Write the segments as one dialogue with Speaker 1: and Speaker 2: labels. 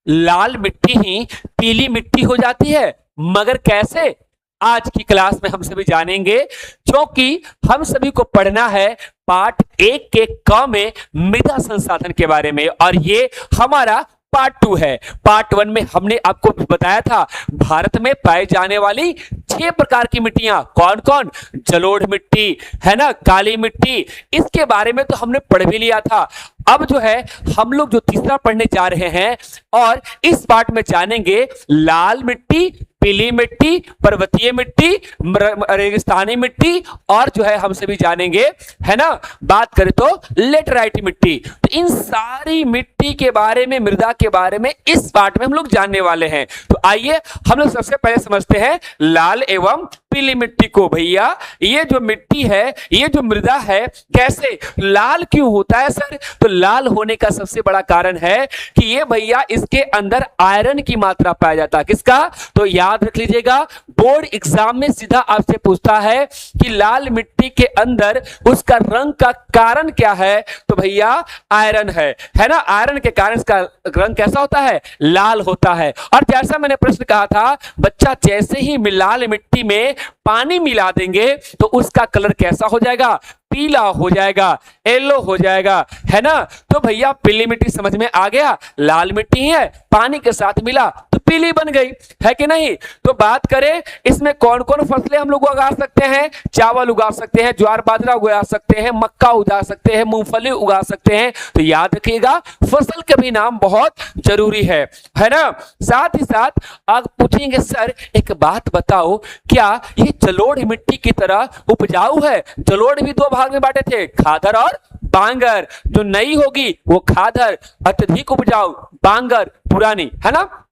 Speaker 1: लाल मिट्टी ही पीली मिट्टी हो जाती है, मगर कैसे? आज की क्लास में हम सभी जानेंगे, क्योंकि हम सभी को पढ़ना है पार्ट 1 के क में मृदा संसाधन के बारे में, और ये हमारा पार्ट 2 है। पार्ट 1 में हमने आपको बताया था भारत में पाए जाने वाली 6 प्रकार की मिट्टियां कौन कौन, जलोढ़ मिट्टी है ना, काली मिट्टी, इसके बारे में तो हमने पढ़ भी लिया था। अब जो है हम लोग जो तीसरा पढ़ने जा रहे हैं, और इस पार्ट में जानेंगे लाल मिट्टी, पीली मिट्टी, पर्वतीय मिट्टी, रेगिस्तानी मिट्टी, और जो है हम सभी जानेंगे है ना, बात करें तो लेटराइट मिट्टी। तो इन सारी मिट्टी के बारे में, मृदा के बारे में इस पार्ट में हम लोग जानने वाले हैं। तो आइए हम लोग सबसे पहले समझते हैं लाल एवं पीली मिट्टी को। भैया ये जो मिट्टी है, ये जो मृदा है, कैसे लाल क्यों होता है सर? तो लाल होने का सबसे बड़ा कारण है कि ये भैया इसके अंदर आयरन की मात्रा पाया जाता है। किसका? तो याद रख लीजिएगा, बोर्ड एग्जाम में सीधा आपसे पूछता है कि लाल मिट्टी के अंदर उसका रंग का कारण क्या है? तो भैया आयरन है ना। आयरन के कारण इसका रंग कैसा होता है? लाल होता है। और जैसा मैंने प्रश्न कहा था बच्चा, जैसे ही लाल मिट्टी में पानी मिला देंगे तो उसका कलर कैसा हो जाएगा? पीला हो जाएगा, येलो हो जाएगा, है ना। तो भैया पीली मिट्टी समझ में आ गया, लाल मिट्टी है, पानी के साथ मिला तो पीली बन गई, है कि नहीं। तो बात करें इसमें कौन कौन फसलें हम लोग उगा सकते हैं? चावल उगा सकते हैं, ज्वार बाजरा उगा सकते हैं, मक्का उगा सकते हैं, मूंगफली उगा सकते हैं। तो याद रखिएगा फसल के भी नाम बहुत जरूरी है ना। साथ ही साथ आप पूछेंगे सर एक बात बताओ, क्या ये जलोढ़ मिट्टी की तरह उपजाऊ है? जलोढ़ भी 2 भाग में बांटे थे, खादर और बांगर। जो नई होगी वो खादर, अत्यधिक उपजाऊ बांगर पुरानी, है ना।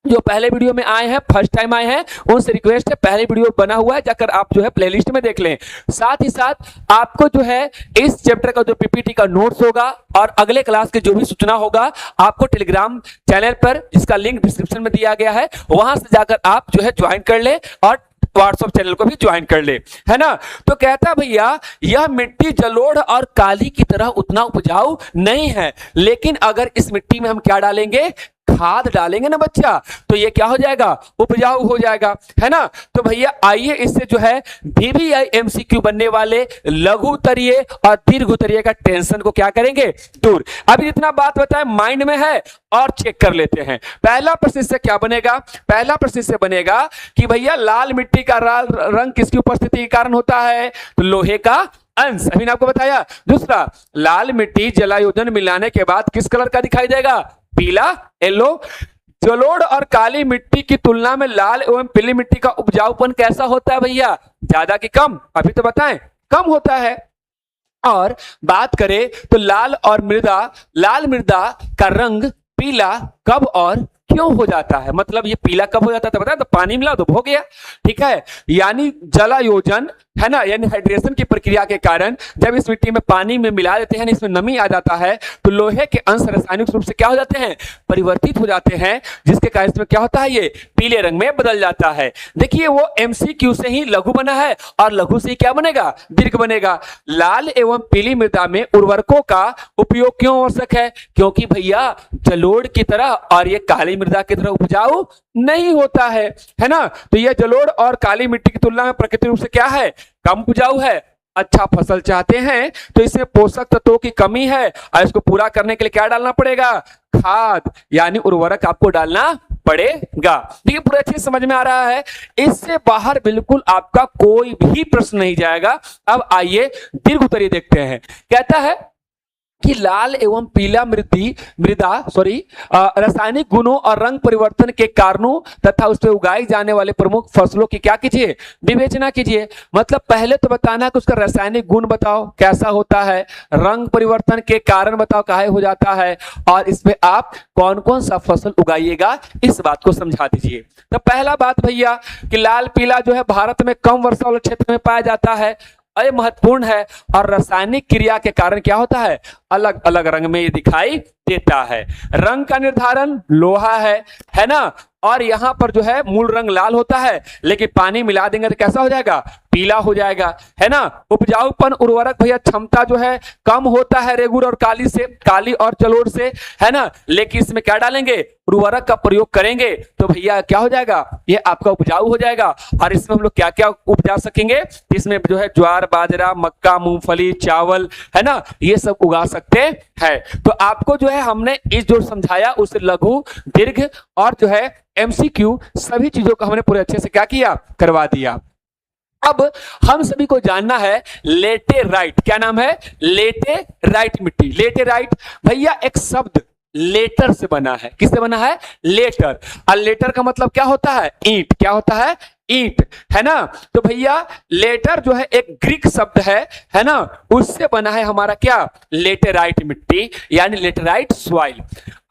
Speaker 1: जो पहले वीडियो में आए हैं, फर्स्ट टाइम आए हैं, उनसे रिक्वेस्ट है पहले वीडियो बना हुआ है, जाकर आप जो है प्लेलिस्ट में देख लें। साथ ही साथ आपको जो है इस चैप्टर का जो पीपीटी का नोट्स होगा और अगले क्लास के जो भी सूचना होगा आपको टेलीग्राम चैनल पर, जिसका लिंक डिस्क्रिप्शन में दिया गया है, वहां से जाकर आप जो है ज्वाइन कर ले और व्हाट्सएप चैनल को भी ज्वाइन कर ले, है ना। तो कहता भैया यह मिट्टी जलोढ़ और काली की तरह उतना उपजाऊ नहीं है, लेकिन अगर इस मिट्टी में हम क्या डालेंगे? खाद डालेंगे ना बच्चा, तो ये क्या हो जाएगा? उपजाऊ हो जाएगा, है ना। तो भैया आइए इससे जो है VVI MCQ बनने वाले लघु उत्तरीय और दीर्घ उत्तरीय का टेंशन को क्या करेंगे? दूर। अभी जितना बात बताए माइंड में है और चेक कर लेते हैं। पहला प्रश्न इससे क्या बनेगा? पहला प्रश्न इससे बनेगा कि भैया लाल मिट्टी का रंग किसकी उपस्थिति के कारण होता है? तो लोहे का अंश, अभी ने आपको बताया। दूसरा, लाल मिट्टी जलायोजन मिलाने के बाद किस कलर का दिखाई देगा? पीला, येलो। जलोढ़ और काली मिट्टी की तुलना में लाल एवं पीली मिट्टी का उपजाऊपन कैसा होता है भैया? ज्यादा कि कम? अभी तो बताएं, कम होता है। और बात करें तो लाल मृदा का रंग पीला कब और क्यों हो जाता है? मतलब ये पीला कब हो जाता है? तो बताया, तो पानी मिला तो हो गया, ठीक है। यानी जलायोजन, है ना, यानी हाइड्रेशन की प्रक्रिया के कारण जब इस मिट्टी में पानी में मिला देते हैं, इसमें नमी आ जाता है, तो लोहे के अंश रासायनिक रूप से क्या हो जाते हैं? परिवर्तित हो जाते हैं, जिसके कारण इसमें क्या होता है? ये पीले रंग में बदल जाता है। देखिए वो MCQ से ही लघु बना है और लघु से ही क्या बनेगा? दीर्घ बनेगा। लाल एवं पीली मृदा में उर्वरकों का उपयोग क्यों आवश्यक है? क्योंकि भैया जलोढ़ की तरह और ये काली मृदा की तरह उपजाऊ नहीं होता है ना। तो ये जलोढ़ और काली मिट्टी की तुलना में प्राकृतिक रूप से क्या है? कम उपजाऊ है। अच्छा फसल चाहते हैं तो इसमें पोषक तत्वों की कमी है, और इसको पूरा करने के लिए क्या डालना पड़ेगा? खाद, यानी उर्वरक आपको डालना पड़ेगा। देखिए पूरा अच्छे समझ में आ रहा है, इससे बाहर बिल्कुल आपका कोई भी प्रश्न नहीं जाएगा। अब आइए दीर्घ उत्तरीय देखते हैं। कहता है कि लाल एवं पीला मृदा रासायनिक गुणों और रंग परिवर्तन के कारणों तथा उसपे उगाई जाने वाले प्रमुख फसलों की क्या कीजिए? विवेचना कीजिए। मतलब पहले तो बताना कि उसका रासायनिक गुण बताओ कैसा होता है, रंग परिवर्तन के कारण बताओ काहे हो जाता है, और इसमें आप कौन कौन सा फसल उगाइएगा इस बात को समझा दीजिए। तो पहला बात भैया कि लाल पीला जो है भारत में कम वर्षा वाले क्षेत्र में पाया जाता है, महत्वपूर्ण है, और रासायनिक क्रिया के कारण क्या होता है? अलग अलग रंग में ये दिखाई देता है। रंग का निर्धारण लोहा है ना, और यहां पर जो है मूल रंग लाल होता है, लेकिन पानी मिला देंगे तो कैसा हो जाएगा, पीला हो जाएगा, है ना। उपजाऊपन उर्वरक भैया क्षमता जो है कम होता है रेगुर और काली और जलोढ़ से, है ना, लेकिन इसमें क्या डालेंगे, उर्वरक का प्रयोग करेंगे तो भैया क्या हो जाएगा, ये आपका उपजाऊ हो जाएगा। और इसमें हम लोग क्या क्या उपजा सकेंगे, इसमें जो है ज्वार, बाजरा, मक्का, मूंगफली, चावल, है ना, ये सब उगा सकते हैं। तो आपको जो है हमने इस जो समझाया उस लघु, दीर्घ और जो है एमसीक्यू सभी चीजों को हमने पूरे अच्छे से क्या किया, करवा दिया। अब हम सभी को जानना है लेटेराइट, क्या नाम है, लेटेराइट मिट्टी। लेटेराइट भैया एक शब्द लेटर से बना है, किससे बना है, लेटर। और लेटर का मतलब क्या होता है, ईंट, क्या होता है, ईंट, है ना। तो भैया लेटर जो है एक ग्रीक शब्द है ना, उससे बना है हमारा क्या, लेटेराइट मिट्टी, यानी लेटेराइट सॉइल।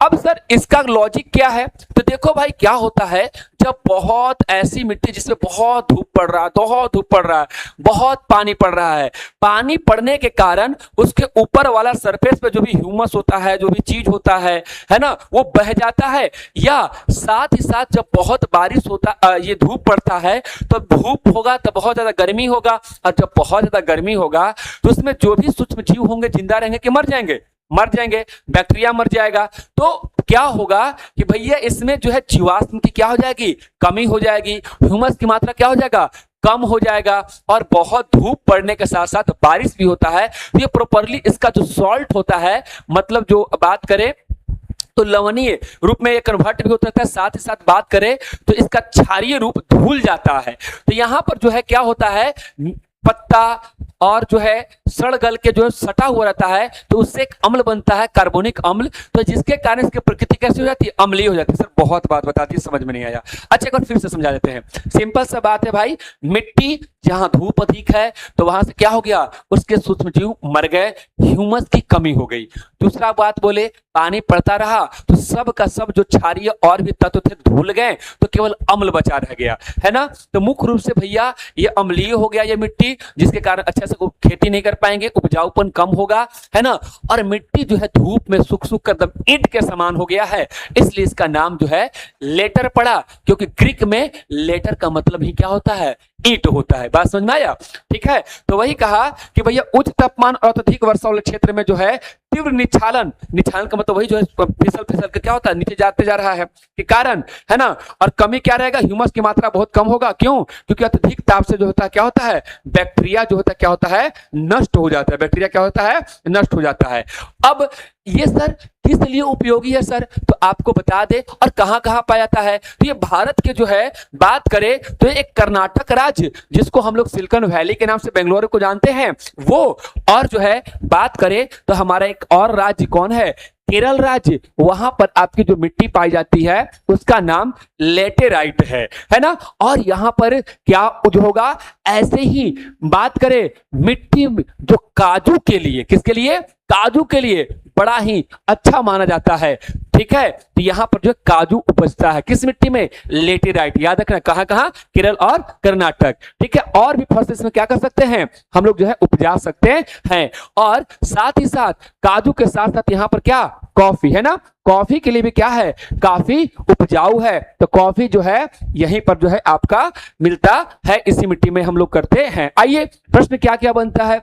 Speaker 1: अब सर इसका लॉजिक क्या है, तो देखो भाई क्या होता है, जब बहुत ऐसी मिट्टी जिसमें बहुत धूप पड़ रहा है, बहुत धूप पड़ रहा है, बहुत पानी पड़ रहा है, पानी पड़ने के कारण उसके ऊपर वाला सरफेस पे जो भी ह्यूमस होता है, जो भी चीज होता है ना, वो बह जाता है। या साथ ही साथ जब बहुत बारिश होता, ये धूप पड़ता है, तो धूप होगा तो बहुत ज्यादा गर्मी होगा, और जब बहुत ज्यादा गर्मी होगा तो उसमें जो भी सूक्ष्म जीव होंगे जिंदा रहेंगे कि मर जाएंगे, मर जाएंगे, बैक्टीरिया मर जाएगा। तो क्या होगा कि भैया इसमें जो है जीवाश्म की क्या हो जाएगी, कमी हो जाएगी, ह्यूमस की मात्रा क्या हो जाएगा, कम हो जाएगा। और बहुत धूप पड़ने के साथ साथ बारिश भी होता है, तो ये प्रॉपर्ली इसका जो सॉल्ट होता है, मतलब जो बात करें तो लवणीय रूप में ये कन्वर्ट भी होता है, साथ ही साथ बात करें तो इसका क्षारीय रूप धुल जाता है। तो यहां पर जो है क्या होता है, पत्ता और जो है सड़ गल के जो है सटा हुआ रहता है, तो उससे एक अम्ल बनता है, कार्बोनिक अम्ल, तो जिसके कारण इसकी प्रकृति कैसी हो जाती है, अम्लीय हो जाती है। सर बहुत बात बताती है, समझ में नहीं आया, अच्छा एक बार फिर से समझा देते हैं। सिंपल सा बात है भाई, मिट्टी जहां धूप अधिक है तो वहां से क्या हो गया, उसके सूक्ष्म जीव मर गए, ह्यूमस की कमी हो गई। दूसरा बात बोले, पानी पड़ता रहा तो सब का सब जो क्षारीय और भी तत्व थे धुल गए, तो केवल अम्ल बचा रह गया, है ना। तो मुख्य रूप से भैया ये अम्लीय हो गया ये मिट्टी, जिसके कारण अच्छे से खेती नहीं कर पाएंगे, उपजाऊपन कम होगा, है ना। और मिट्टी जो है धूप में सूख सूख कर एकदम ईंट के समान हो गया है, इसलिए इसका नाम जो है लेटर पड़ा, क्योंकि ग्रीक में लेटर का मतलब ही क्या होता है, ईंट होता है। बात समझ में आया, ठीक है। तो वही कहा कि भैया उच्च तापमान और अत्यधिक वर्षा वाले क्षेत्र में जो है तीव्र निक्षालन, निक्षालन का मतलब वही जो है फिसल फिसल के क्या होता है, नीचे जाते जा रहा है के कारण, है ना। और कमी क्या रहेगा, ह्यूमस की मात्रा बहुत कम होगा, क्यों, क्योंकि अत्यधिक ताप से जो होता है क्या होता है, बैक्टीरिया जो होता है क्या होता है, नष्ट हो जाता है, बैक्टीरिया क्या होता है, नष्ट हो जाता है। अब ये सर किस लिए उपयोगी है सर, तो आपको बता दे, और कहां कहां पाया जाता है। तो ये भारत के जो है बात करें तो एक कर्नाटक राज्य, जिसको हम लोग सिलिकॉन वैली के नाम से बेंगलुरु को जानते हैं, वो, और जो है बात करें तो हमारा एक और राज्य कौन है, केरल राज्य, वहां पर आपकी जो मिट्टी पाई जाती है उसका नाम लेटेराइट है ना। और यहां पर क्या होगा, ऐसे ही बात करें मिट्टी जो काजू के लिए, किसके लिए, काजू के लिए बड़ा ही अच्छा माना जाता है, ठीक है। तो यहां पर जो काजू उपजता है किस मिट्टी में, लेटेराइट, याद रखना कहां कहां, केरल और कर्नाटक, ठीक है। और भी फसल इसमें क्या कर सकते हैं, हम लोग जो है उपजा सकते हैं। और साथ ही साथ काजू के साथ साथ यहां पर क्या, कॉफी, है ना, कॉफी के लिए भी क्या है, काफी उपजाऊ है। तो कॉफी जो है यहीं पर जो है आपका मिलता है, इसी मिट्टी में हम लोग करते हैं। आइए प्रश्न क्या क्या बनता है,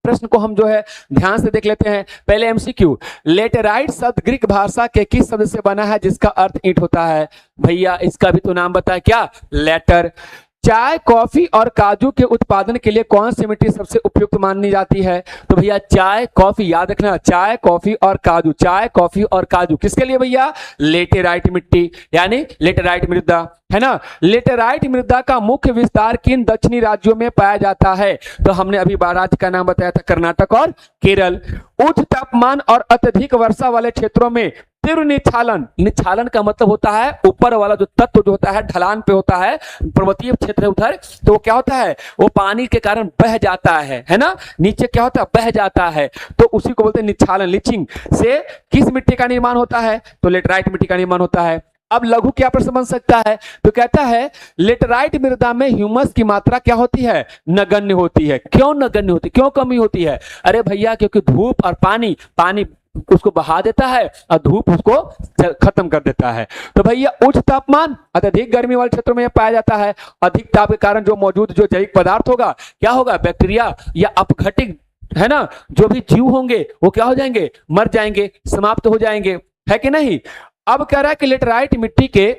Speaker 1: प्रश्न को हम जो है ध्यान से देख लेते हैं। पहले एमसीक्यू, लेटेराइट शब्द ग्रीक भाषा के किस शब्द से बना है जिसका अर्थ ईंट होता है, भैया इसका भी तो नाम बताए, क्या, लेटर। चाय, कॉफी और काजू के उत्पादन के लिए कौन सी मिट्टी सबसे उपयुक्त मानी जाती है, तो भैया चाय, कॉफी, याद रखना चाय, कॉफी और काजू, चाय, कॉफी और काजू किसके लिए भैया, लेटेराइट मिट्टी, यानी लेटेराइट मृदा, है ना। लेटेराइट मृदा का मुख्य विस्तार किन दक्षिणी राज्यों में पाया जाता है, तो हमने अभी राज्य का नाम बताया था, कर्नाटक और केरल। उच्च तापमान और अत्यधिक वर्षा वाले क्षेत्रों में तीव्र निक्षालन, निक्षालन का मतलब होता है ऊपर वाला जो तत्व जो होता है ढलान पे होता है, पर्वतीय क्षेत्र है उधर, तो वो क्या होता है, वो पानी के कारण बह जाता है ना, नीचे क्या होता है, बह जाता है, तो उसी को बोलते हैं निक्षालन। लीचिंग से किस मिट्टी का निर्माण होता है, तो लेटराइट मिट्टी का निर्माण होता है। अब लघु क्या प्रश्न बन सकता है? तो कहता है लेटराइट मृदा में ह्यूमस की मात्रा क्या होती है? नगण्य होती है। क्यों नगण्य होती है, क्यों कमी होती है? अरे भैया क्योंकि धूप और पानी उसको बहा देता है और धूप उसको खत्म कर देता है। तो भैया उच्च तापमान अत्यधिक गर्मी वाले क्षेत्रों में पाया जाता है। अधिक ताप के कारण जो मौजूद जो जैविक पदार्थ होगा क्या होगा? बैक्टीरिया या अपघटित है ना, जो भी जीव होंगे वो क्या हो जाएंगे? मर जाएंगे, समाप्त हो जाएंगे, है कि नहीं? अब कह रहा है कि लेटराइट मिट्टी के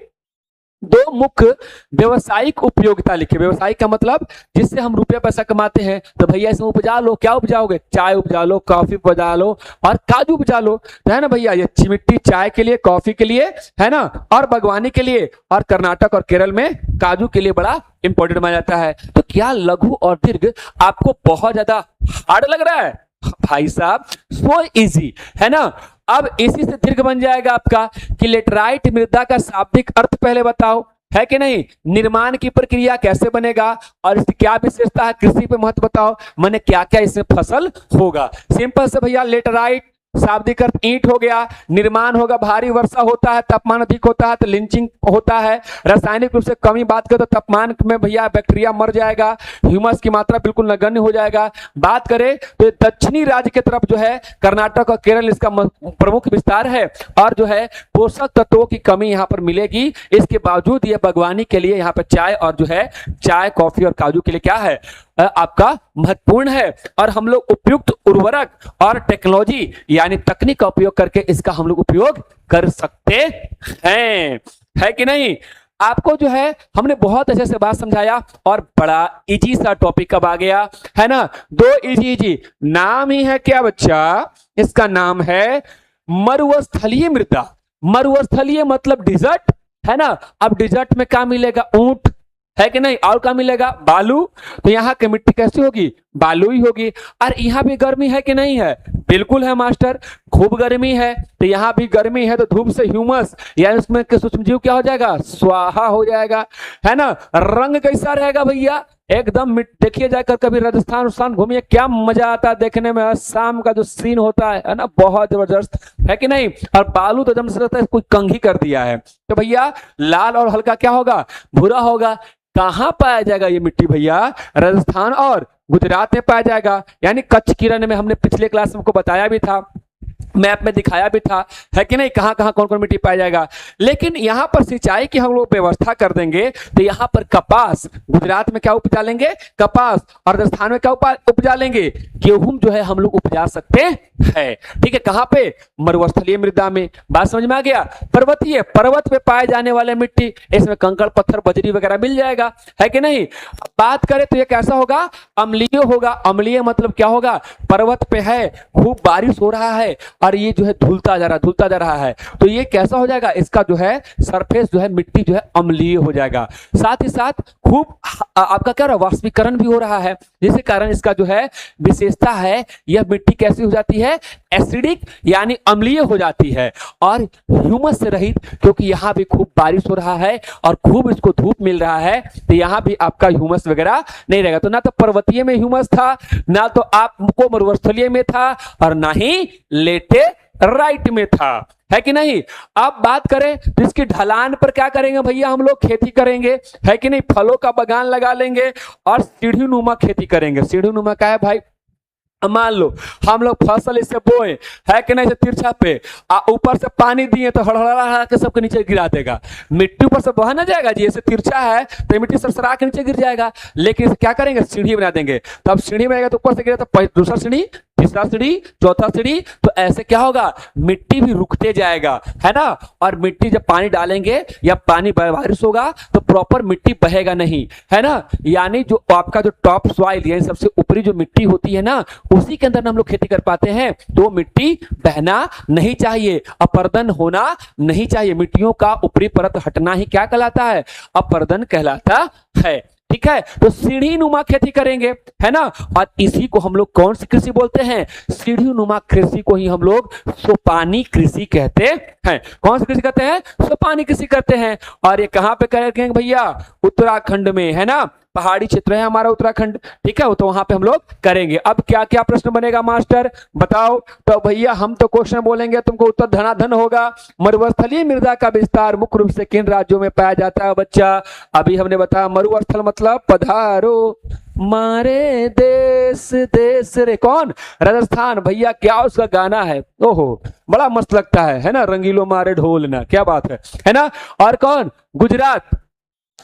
Speaker 1: दो मुख्य व्यवसायिक उपयोगिता लिखे। व्यवसायिक का मतलब जिससे हम रुपया पैसा कमाते हैं। तो भैया इसमें उपजा लो, क्या उपजाओगे? चाय उपजा लो, कॉफी उपजा लो और काजू उपजा लो, तो है ना भैया। ये मिट्टी चाय के लिए, कॉफी के लिए, है ना, और बागवानी के लिए, और कर्नाटक और केरल में काजू के लिए बड़ा इंपॉर्टेंट माना जाता है। तो क्या लघु और दीर्घ आपको बहुत ज्यादा हार्ड लग रहा है? भाई साहब सो इजी, है ना। अब इसी से दीर्घ बन जाएगा आपका कि लेटराइट मृदा का शाब्दिक अर्थ पहले बताओ, है कि नहीं। निर्माण की प्रक्रिया कैसे बनेगा और इसकी क्या विशेषता है, कृषि पे महत्व बताओ, माने क्या क्या इसमें फसल होगा। सिंपल से भैया, लेटराइट शाब्दिक अर्थ ईंट हो गया। निर्माण होगा, भारी वर्षा होता है, तापमान अधिक होता है तो लिंचिंग होता है। रासायनिक रूप से कमी बात करें तो तापमान में भैया बैक्टीरिया मर जाएगा, ह्यूमस की मात्रा बिल्कुल नगण्य हो जाएगा। बात करें तो दक्षिणी राज्य की तरफ जो है कर्नाटक और केरल इसका प्रमुख विस्तार है और जो है पोषक तत्वों की कमी यहाँ पर मिलेगी। इसके बावजूद ये बागवानी के लिए यहाँ पर चाय और जो है चाय, कॉफी और काजू के लिए क्या है आपका महत्वपूर्ण है। और हम लोग उपयुक्त उर्वरक और टेक्नोलॉजी यानी तकनीक का उपयोग करके इसका हम लोग उपयोग कर सकते हैं, है कि नहीं। आपको जो है हमने बहुत अच्छे से बात समझाया और बड़ा इजी सा टॉपिक कब आ गया, है ना। दो इजी नाम ही है क्या बच्चा? इसका नाम है मरुस्थलीय मृदा। मरुस्थलीय मतलब डिजर्ट, है ना। अब डिजर्ट में क्या मिलेगा? ऊंट, है कि नहीं। और क्या मिलेगा? बालू। तो यहाँ की मिट्टी कैसी होगी? बालू ही होगी। और यहाँ भी गर्मी है कि नहीं है? बिल्कुल है मास्टर, खूब गर्मी है। तो यहाँ भी गर्मी है तो धूप से ह्यूमस या इसमें सूक्ष्म जीव क्या हो जाएगा? स्वाहा हो जाएगा, है ना। रंग कैसा रहेगा भैया? एकदम देखिए जाकर कभी राजस्थान घूमिए, क्या मजा आता है देखने में। शाम का जो सीन होता है ना, बहुत जबरदस्त, है कि नहीं। और बालू तो एकदम से लगता है कोई कंघी कर दिया है। तो भैया लाल और हल्का क्या होगा? भूरा होगा। कहां पाया जाएगा ये मिट्टी भैया? राजस्थान और गुजरात में पाया जाएगा। यानी कच्छ किरण में हमने पिछले क्लास में आपको बताया भी था, मैप में दिखाया भी था, है कि नहीं, कहां कहां कौन कौन मिट्टी पाया जाएगा। लेकिन यहां पर सिंचाई की हम लोग व्यवस्था कर देंगे तो यहां पर कपास, गुजरात में क्या उपजा लेंगे? कपास। और राजस्थान में क्या उपजा लेंगे? गेहूं जो है हम लोग उपजा सकते हैं, ठीक है। कहां पे? मरुस्थलीय मृदा में। बात समझ में आ गया। पर्वतीय, पर्वत पे पाए जाने वाले मिट्टी, इसमें कंकड़ पत्थर बजरी वगैरह मिल जाएगा, है कि नहीं। बात करें तो ये कैसा होगा? अम्लीय होगा। अम्लीय मतलब क्या होगा? पर्वत पे है, खूब बारिश हो रहा है और ये जो है धुलता जा रहा है, तो ये कैसा हो जाएगा? इसका जो है सरफेस जो है मिट्टी जो है अम्लीय हो जाएगा। साथ ही साथ खूब आपका क्या रहा? वाष्पीकरण भी हो रहा है, जिसके कारण इसका जो है विशेषता है, यह मिट्टी कैसी हो जाती है? एसिडिक यानी अम्लीय हो जाती है और ह्यूमस से रहित, क्योंकि यहाँ भी खूब बारिश हो रहा है और खूब इसको धूप मिल रहा है, तो यहाँ भी आपका ह्यूमस वगैरह नहीं रहेगा। तो ना तो पर्वतीय में ह्यूमस था, ना तो आपको मरुस्थलीय में था, और ना ही लेटेराइट में था, है कि नहीं। अब बात करें तो इसकी ढलान पर क्या करेंगे भैया? हम लोग खेती करेंगे, है कि नहीं। फलों का बागान लगा लेंगे और सीढ़ी नुमा खेती करेंगे। सीढ़ी नुमा क्या है भाई? मान लो हम लोग फसल इसे बोए, है कि नहीं, तिरछा पे, ऊपर से पानी दिए तो हड़हड़ा के सबके नीचे गिरा देगा। मिट्टी ऊपर से बहा ना जाएगा जी, ऐसे तिरछा है तो मिट्टी सरसरा के नीचे गिर जाएगा। लेकिन इसे क्या करेंगे? सीढ़ी बना देंगे। तो अब सीढ़ी बनाएगा तो ऊपर से गिरा तो दूसरा सीढ़ी, तीसरा सीढ़ी, चौथा सीढ़ी, तो ऐसे क्या होगा? मिट्टी भी रुकते जाएगा, है ना। और मिट्टी जब पानी डालेंगे या पानी बारिश होगा तो प्रॉपर मिट्टी बहेगा नहीं, है ना। यानी जो आपका जो टॉप सॉइल यानी सबसे ऊपरी जो मिट्टी होती है ना, उसी के अंदर हम लोग खेती कर पाते हैं। तो मिट्टी बहना नहीं चाहिए, अपर्दन होना नहीं चाहिए। मिट्टियों का ऊपरी परत हटना ही क्या कहलाता है? अपर्दन कहलाता है, ठीक है। तो सीढ़ी नुमा खेती करेंगे, है ना। और इसी को हम लोग कौन सी कृषि बोलते हैं? सीढ़ी नुमा कृषि को ही हम लोग सोपानी कृषि कहते हैं। कौन सी कृषि कहते हैं? सोपानी कृषि करते हैं। और ये कहां पे करेंगे भैया? उत्तराखंड में, है ना। पहाड़ी क्षेत्र है हमारा उत्तराखंड, ठीक है, वो तो वहां पे हम लोग करेंगे। अब क्या क्या प्रश्न बनेगा मास्टर बताओ? तो भैया हम तो क्वेश्चन बोलेंगे, तुमको उत्तर धनाधन होगा। मरुस्थलीय मृदा का विस्तार मुख्य रूप से किन राज्यों में पाया जाता है बच्चा? अभी हमने बताया मरुस्थल मतलब पधारो मारे देश देश रे, कौन? राजस्थान। भैया क्या उसका गाना है, ओहो बड़ा मस्त लगता है ना, रंगीलो मारे ढोल ना, क्या बात है ना। और कौन? गुजरात,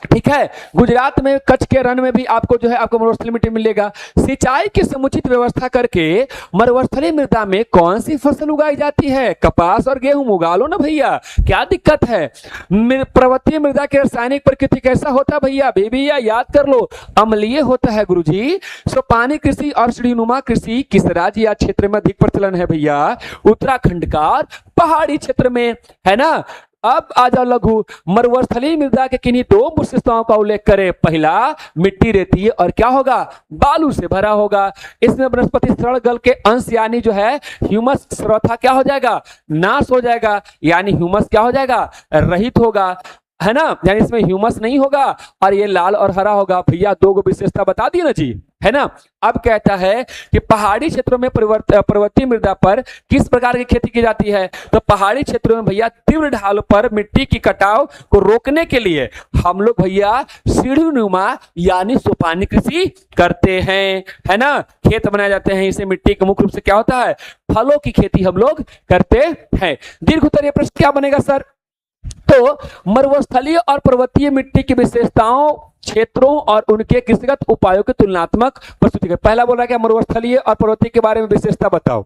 Speaker 1: ठीक है, गुजरात में कच्छ के रण में भी आपको जो है आपको मरुस्थलीय मिट्टी मिलेगा। सिंचाई की समुचित व्यवस्था करके मरुस्थलीय मृदा में कौन सी फसल उगाई जाती है? कपास और गेहूं उगा लो ना भैया, क्या दिक्कत है? पर्वतीय मृदा की रासायनिक प्रकृति कैसा होता है भैया? भैया याद कर लो, अम्लीय होता है गुरुजी। सो पानी कृषि और सीढ़ीनुमा कृषि किस राज्य या क्षेत्र में अधिक प्रचलन है भैया? उत्तराखंड का पहाड़ी क्षेत्र में, है ना। अब आ जाओ लघु, मरुस्थलीय मृदा के किन्हीं दो विशेषताओं का उल्लेख करें। पहला, मिट्टी रेतीय और क्या होगा? बालू से भरा होगा। इसमें वनस्पति सड़ल गल के अंश यानी जो है ह्यूमस सर्वथा क्या हो जाएगा? नाश हो जाएगा, यानी ह्यूमस क्या हो जाएगा? रहित होगा, है ना, यानी इसमें ह्यूमस नहीं होगा और ये लाल और हरा होगा। भैया दो विशेषता बता दी ना जी, है ना। अब कहता है कि पहाड़ी क्षेत्रों में पर्वतीय मृदा पर किस प्रकार की खेती की जाती है? तो पहाड़ी क्षेत्रों में भैया तीव्र ढाल पर मिट्टी की कटाव को रोकने के लिए हम लोग भैया सीढ़ीनुमा यानी सोपानी कृषि करते हैं, है ना। खेत बनाए जाते हैं, इसे मिट्टी के मुख्य रूप से क्या होता है? फलों की खेती हम लोग करते हैं। दीर्घ उत्तरीय प्रश्न क्या बनेगा सर? तो मरुस्थलीय और पर्वतीय मिट्टी की विशेषताओं, क्षेत्रों और उनके कृषिगत उपायों की तुलनात्मक प्रस्तुति करें। पहला बोला क्या? मरुस्थलीय और पर्वतीय के बारे में विशेषता बताओ,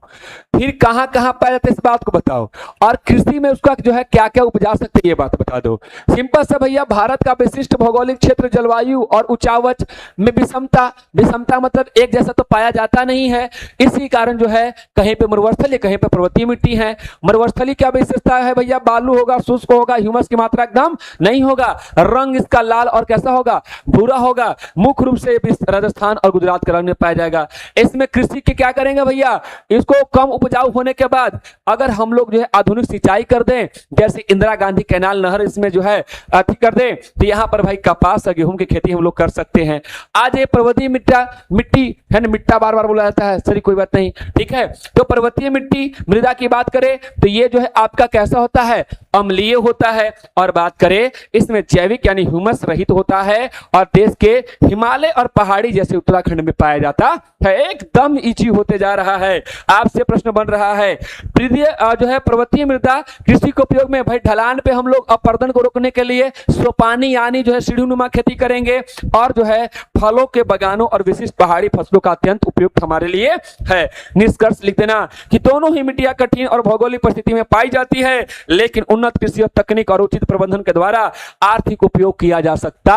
Speaker 1: फिर कहां कहां पाया जाता है इस बात को बताओ, और कृषि में उसका जो है क्या क्या उपजा सकते हैं ये बात बता दो। सिंपल सा भैया, भारत का विशिष्ट भौगोलिक क्षेत्र, जलवायु और उचावच में विषमता, विषमता मतलब एक जैसा तो पाया जाता नहीं है, इसी कारण जो है कहीं पे मरुस्थलीय कहीं पे पर्वतीय मिट्टी है। मरुस्थलीय क्या विशेषता है भैया? बालू होगा, शुष्क होगा, ह्यूमस की मात्रा एकदम नहीं होगा, रंग इसका लाल और कैसा होगा? भूरा होगा। मुख्य रूप से राजस्थान और गुजरात के रंग में पाया जाएगा। इसमें कृषि के क्या करेंगे भैया? इसको कम उपजाऊ होने के बाद अगर हम लोग जो है आधुनिक सिंचाई कर दें, जैसे इंदिरा गांधी कैनाल नहर इसमें जो है अति कर दें, तो यहां पर भाई कपास और गेहूं की खेती हम लोग कर सकते हैं। आज ये पर्वतीय मिट्टी है ना, मिट्टा बार बार बोला जाता है, सही कोई बात नहीं, ठीक है। तो पर्वतीय मिट्टी मृदा की बात करें तो ये जो है आपका कैसा होता है? अम्लीय होता है। और बात करें इसमें जैविक यानी ह्यूमस रहित होता है और देश के हिमालय और पहाड़ी जैसे उत्तराखंड में पाया जाता है। एकदम इजी होते जा रहा है। आपसे प्रश्न बन रहा है, जो है पर्वतीय मृदा कृषि के उपयोग में भाई ढलान पे हम लोग अपरदन को रोकने के लिए सोपानी यानी जो है सीढ़ीनुमा खेती करेंगे, और जो है फलों के बगानों और विशिष्ट पहाड़ी फसलों का अत्यंत उपयुक्त हमारे लिए है। निष्कर्ष लिख देना कि दोनों ही मिट्टियां कठिन और भौगोलिक परिस्थिति में पाई जाती है, लेकिन उन्नत कृषि और तकनीक और उचित प्रबंधन के द्वारा आर्थिक उपयोग किया जा सकता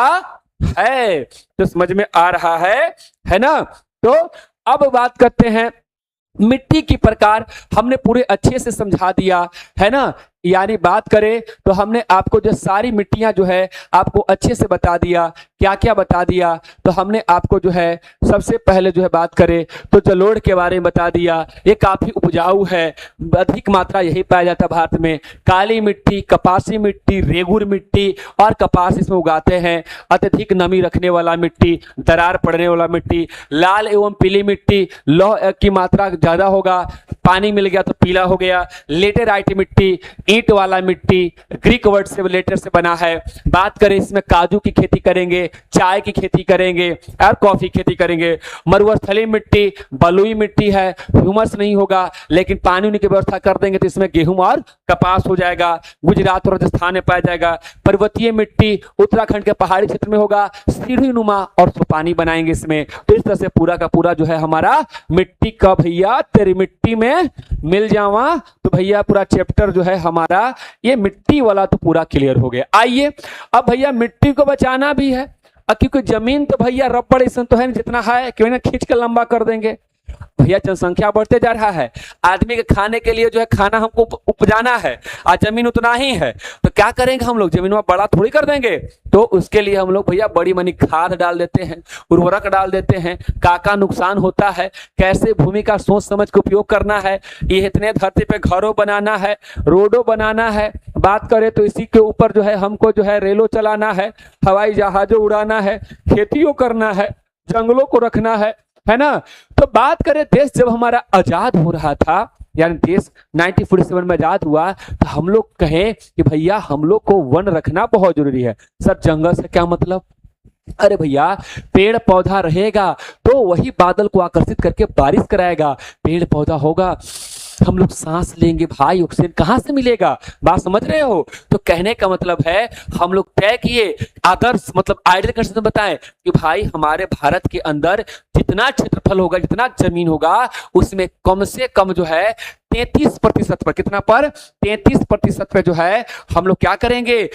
Speaker 1: है। तो समझ में आ रहा है ना। तो अब बात करते हैं मिट्टी की प्रकार, हमने पूरे अच्छे से समझा दिया है ना। यानी बात करें तो हमने आपको जो सारी मिट्टियां जो है आपको अच्छे से बता दिया, क्या क्या बता दिया। तो हमने आपको जो है सबसे पहले जो है बात करें तो जलोढ़ के बारे में बता दिया, ये काफी उपजाऊ है, अधिक मात्रा यही पाया जाता है भारत में। काली मिट्टी, कपासी मिट्टी, रेगुर मिट्टी और कपास इसमें उगाते हैं। अत्यधिक नमी रखने वाला मिट्टी, दरार पड़ने वाला मिट्टी, लाल एवं पीली मिट्टी, लौह की मात्रा ज्यादा होगा, पानी मिल गया तो पीला हो गया। लेटेराइट मिट्टी, ईंट वाला मिट्टी, ग्रीक वर्ड से लेटर से बना है। बात करें इसमें काजू की खेती करेंगे, चाय की खेती करेंगे और कॉफी खेती करेंगे। मरुस्थलीय मिट्टी बलुई मिट्टी है, ह्यूमस नहीं होगा, लेकिन पानी की व्यवस्था कर देंगे तो इसमें गेहूं और कपास हो जाएगा। गुजरात और राजस्थान में पाया जाएगा। पर्वतीय मिट्टी उत्तराखंड के पहाड़ी क्षेत्र में होगा, सीढ़ीनुमा और सोपानी बनाएंगे इसमें। तो इस तरह से पूरा का पूरा जो है हमारा मिट्टी का भैया तेरी मिट्टी में मिल जावा, तो भैया पूरा चैप्टर जो है हमारा ये मिट्टी वाला तो पूरा क्लियर हो गया। आइए अब भैया मिट्टी को बचाना भी है, क्योंकि जमीन तो भैया रबड़ ऐसा तो है जितना है क्यों ना खींच कर लंबा कर देंगे, भैया जनसंख्या बढ़ते जा रहा है, आदमी के खाने के लिए जो है खाना हमको उपजाना है, आज जमीन उतना ही है, तो क्या करेंगे हम लोग, जमीन में बड़ा थोड़ी कर देंगे। तो उसके लिए हम लोग भैया बड़ी मनी खाद डाल देते हैं, उर्वरक डाल देते हैं। का नुकसान होता है, कैसे भूमि का सोच समझ के उपयोग करना है। ये इतने धरती पे घरों बनाना है, रोडों बनाना है, बात करें तो इसी के ऊपर जो है हमको जो है रेलों चलाना है, हवाई जहाजों उड़ाना है, खेतियों करना है, जंगलों को रखना है ना। तो बात करें देश जब हमारा आजाद हो रहा था, यानी देश 1947 में आजाद हुआ, तो हम लोग कहें कि भैया हम लोग को वन रखना बहुत जरूरी है। सर जंगल से क्या मतलब? अरे भैया पेड़ पौधा रहेगा तो वही बादल को आकर्षित करके बारिश कराएगा। पेड़ पौधा होगा, हम लोग सांस लेंगे, भाई ऑक्सीजन कहां से मिलेगा? बात समझ रहे हो? तो कहने का मतलब है हम लोग तय किए आदर्श, मतलब आइडियल कंडीशन बताएं कि भाई हमारे भारत के अंदर जितना क्षेत्रफल होगा, जितना जमीन होगा, उसमें कम से कम जो है 33% पर, कितना पर? 33% पे जो है हम लोग क्या करेंगे,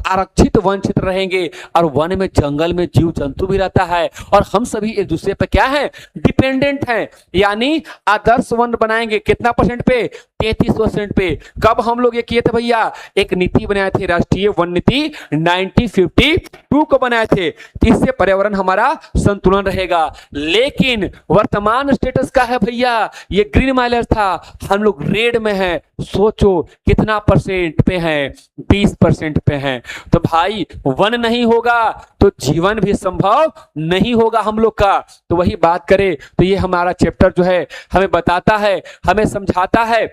Speaker 1: आरक्षित वन क्षेत्र रहेंगे। और वन में जंगल में जीव जंतु भी रहता है, और हम सभी एक दूसरे पे क्या है, डिपेंडेंट हैं। यानी आदर्श वन बनाएंगे कितना परसेंट पे? 33% पे। कब हम लोग ये किए थे भैया? एक नीति बनाए थे, राष्ट्रीय वन नीति 1952 को बनाए थे। इससे पर्यावरण हमारा संतुलन रहेगा। लेकिन वर्तमान स्टेटस का है भैया, ये ग्रीन माइलर था, हम लोग रेड में हैं। सोचो कितना परसेंट पे हैं? 20% पे हैं। तो भाई वन नहीं होगा तो जीवन भी संभव नहीं होगा हम लोग का। तो वही बात करें तो ये हमारा चैप्टर जो है हमें बताता है, हमें समझाता है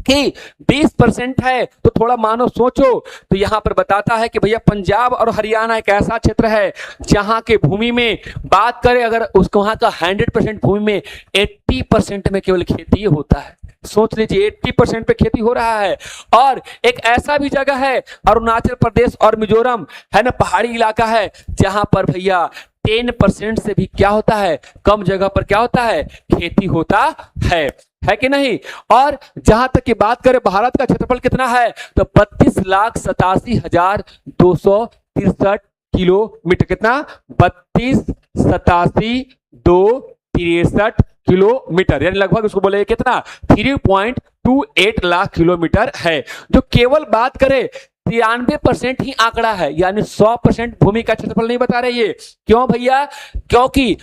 Speaker 1: कि 20% है। तो थोड़ा मानो सोचो, तो यहां पर बताता है कि भैया पंजाब और हरियाणा एक ऐसा क्षेत्र है जहां के भूमि में बात करें, अगर उसको वहां का 100% भूमि में 80% में केवल खेती होता है। सोच लीजिए 80% पे खेती हो रहा है। और एक ऐसा भी जगह है अरुणाचल प्रदेश और मिजोरम, है ना, पहाड़ी इलाका है, जहां पर भैया 10% से भी क्या होता है, कम जगह पर क्या होता है, खेती होता है कि नहीं। और जहां तक की बात करें भारत का क्षेत्रफल कितना है, तो 32,87,263 किलोमीटर। कितना? 32,87,263 किलोमीटर, यानी लगभग उसको बोले कितना, 3.28 लाख किलोमीटर है। जो केवल बात करें 93% ही आंकड़ा है, यानी 100% भूमि का क्षेत्रफल नहीं बता रहे ये। क्यों भैया? क्योंकि